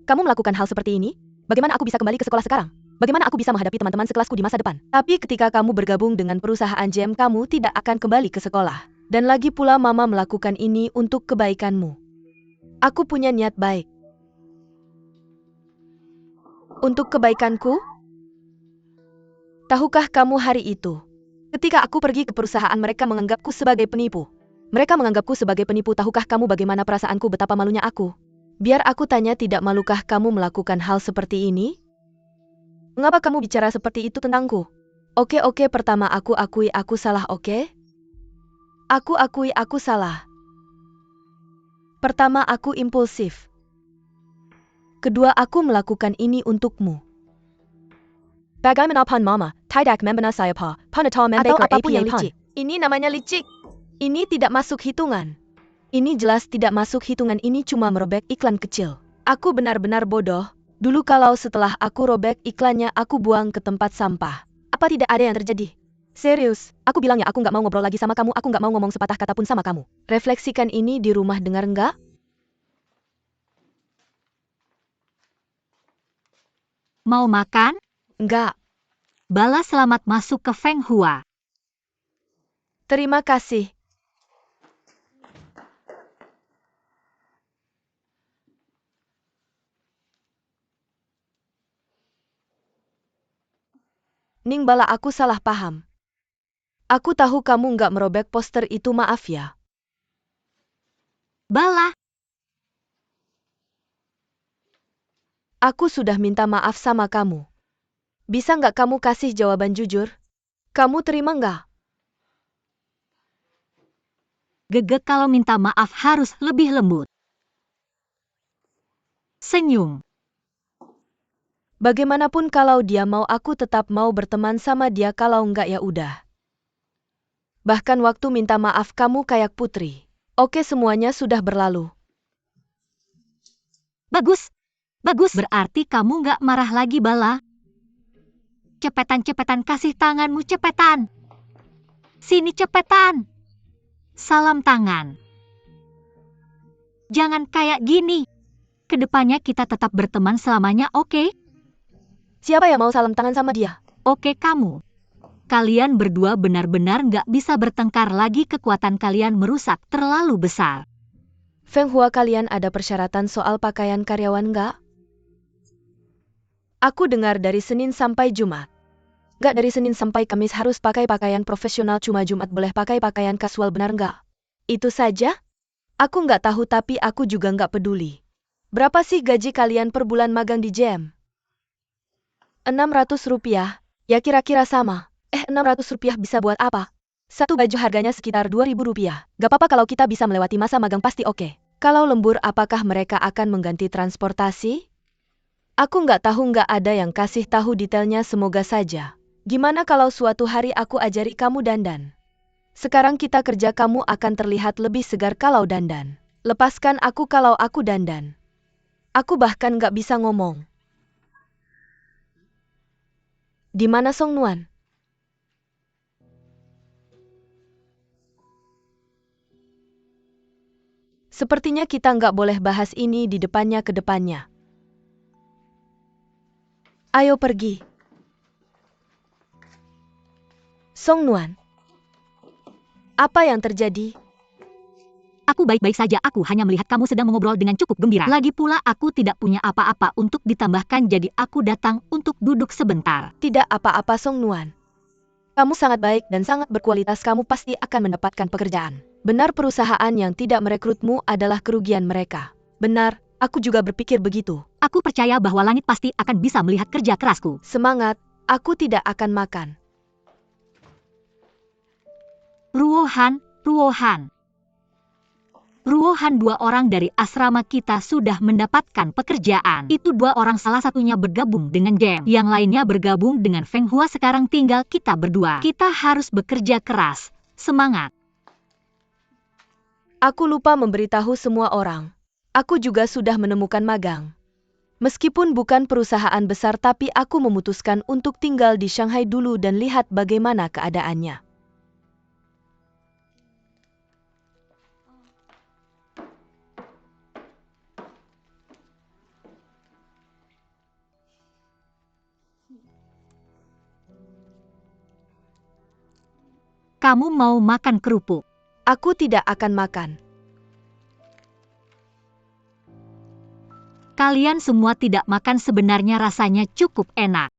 Speaker 3: Kamu melakukan hal seperti ini? Bagaimana aku bisa kembali ke sekolah sekarang? Bagaimana aku bisa menghadapi teman-teman sekelasku di masa depan? Tapi ketika kamu bergabung dengan perusahaan GM, kamu tidak akan kembali ke sekolah. Dan lagi pula mama melakukan ini untuk kebaikanmu. Aku punya niat baik. Untuk kebaikanku? Tahukah kamu hari itu? Ketika aku pergi ke perusahaan, mereka menganggapku sebagai penipu. Mereka menganggapku sebagai penipu. Tahukah kamu bagaimana perasaanku, betapa malunya aku? Biar aku tanya, tidak malukah kamu melakukan hal seperti ini? Mengapa kamu bicara seperti itu tentangku? Oke, pertama aku akui aku salah, oke? Aku akui aku salah. Pertama, aku impulsif. Kedua, aku melakukan ini untukmu.
Speaker 5: Bagaimanapun mama, tidak membina saya pa, panata
Speaker 3: Atau
Speaker 5: membaker
Speaker 3: apapun yang
Speaker 5: APA pan.
Speaker 3: licik. Ini namanya licik. Ini tidak masuk hitungan. Ini jelas tidak masuk hitungan, ini cuma merobek iklan kecil. Aku benar-benar bodoh. Dulu kalau setelah aku robek iklannya, aku buang ke tempat sampah. Apa tidak ada yang terjadi? Serius, aku bilang ya, aku nggak mau ngobrol lagi sama kamu, aku nggak mau ngomong sepatah kata pun sama kamu. Refleksikan ini di rumah, dengar nggak?
Speaker 1: Mau makan?
Speaker 3: Nggak.
Speaker 1: Bala selamat masuk ke Feng Hua.
Speaker 3: Terima kasih. Ning Bala, aku salah paham. Aku tahu kamu nggak merobek poster itu, maaf ya.
Speaker 1: Bala,
Speaker 3: Aku sudah minta maaf sama kamu. Bisa nggak kamu kasih jawaban jujur? Kamu terima nggak?
Speaker 1: Gege kalau minta maaf harus lebih lembut. Senyum.
Speaker 3: Bagaimanapun kalau dia mau, aku tetap mau berteman sama dia, kalau nggak ya udah. Bahkan waktu minta maaf kamu kayak putri. Oke, semuanya sudah berlalu.
Speaker 1: Bagus. Berarti kamu nggak marah lagi, Bala. Cepetan kasih tanganmu, cepetan. Sini cepetan. Salam tangan. Jangan kayak gini. Kedepannya kita tetap berteman selamanya, oke?
Speaker 3: Siapa yang mau salam tangan sama dia?
Speaker 1: Oke kamu. Kalian berdua benar-benar nggak bisa bertengkar lagi, kekuatan kalian merusak terlalu besar.
Speaker 3: Feng Hua, kalian ada persyaratan soal pakaian karyawan nggak? Aku dengar dari Senin sampai Jumat. Nggak, dari Senin sampai Kamis harus pakai pakaian profesional, cuma Jumat boleh pakai pakaian kasual, benar nggak? Itu saja? Aku nggak tahu, tapi aku juga nggak peduli. Berapa sih gaji kalian per bulan magang di GM? 600 rupiah, ya kira-kira sama. 600 rupiah bisa buat apa? Satu baju harganya sekitar 2.000 rupiah. Gak apa-apa kalau kita bisa melewati masa magang, pasti oke. Kalau lembur, apakah mereka akan mengganti transportasi? Aku nggak ada yang kasih tahu detailnya, semoga saja. Gimana kalau suatu hari aku ajari kamu dandan? Sekarang kita kerja, kamu akan terlihat lebih segar kalau dandan. Lepaskan aku kalau aku dandan. Aku bahkan nggak bisa ngomong. Di mana Song Nuan? Sepertinya kita nggak boleh bahas ini di depannya ke depannya. Ayo pergi. Song Nuan. Apa yang terjadi?
Speaker 1: Aku baik-baik saja, aku hanya melihat kamu sedang mengobrol dengan cukup gembira. Lagi pula aku tidak punya apa-apa untuk ditambahkan, jadi aku datang untuk duduk sebentar.
Speaker 3: Tidak apa-apa Song Nuan. Kamu sangat baik dan sangat berkualitas, kamu pasti akan mendapatkan pekerjaan. Benar, perusahaan yang tidak merekrutmu adalah kerugian mereka. Benar, aku juga berpikir begitu.
Speaker 1: Aku percaya bahwa langit pasti akan bisa melihat kerja kerasku.
Speaker 3: Semangat, aku tidak akan makan.
Speaker 1: Ruohan, 2 orang dari asrama kita sudah mendapatkan pekerjaan. Itu 2 orang, salah satunya bergabung dengan Gem, yang lainnya bergabung dengan Feng Hua. Sekarang tinggal kita berdua. Kita harus bekerja keras. Semangat.
Speaker 3: Aku lupa memberitahu semua orang. Aku juga sudah menemukan magang. Meskipun bukan perusahaan besar, tapi aku memutuskan untuk tinggal di Shanghai dulu dan lihat bagaimana keadaannya.
Speaker 1: Kamu mau makan kerupuk?
Speaker 3: Aku tidak akan makan.
Speaker 1: Kalian semua tidak makan, sebenarnya rasanya cukup enak.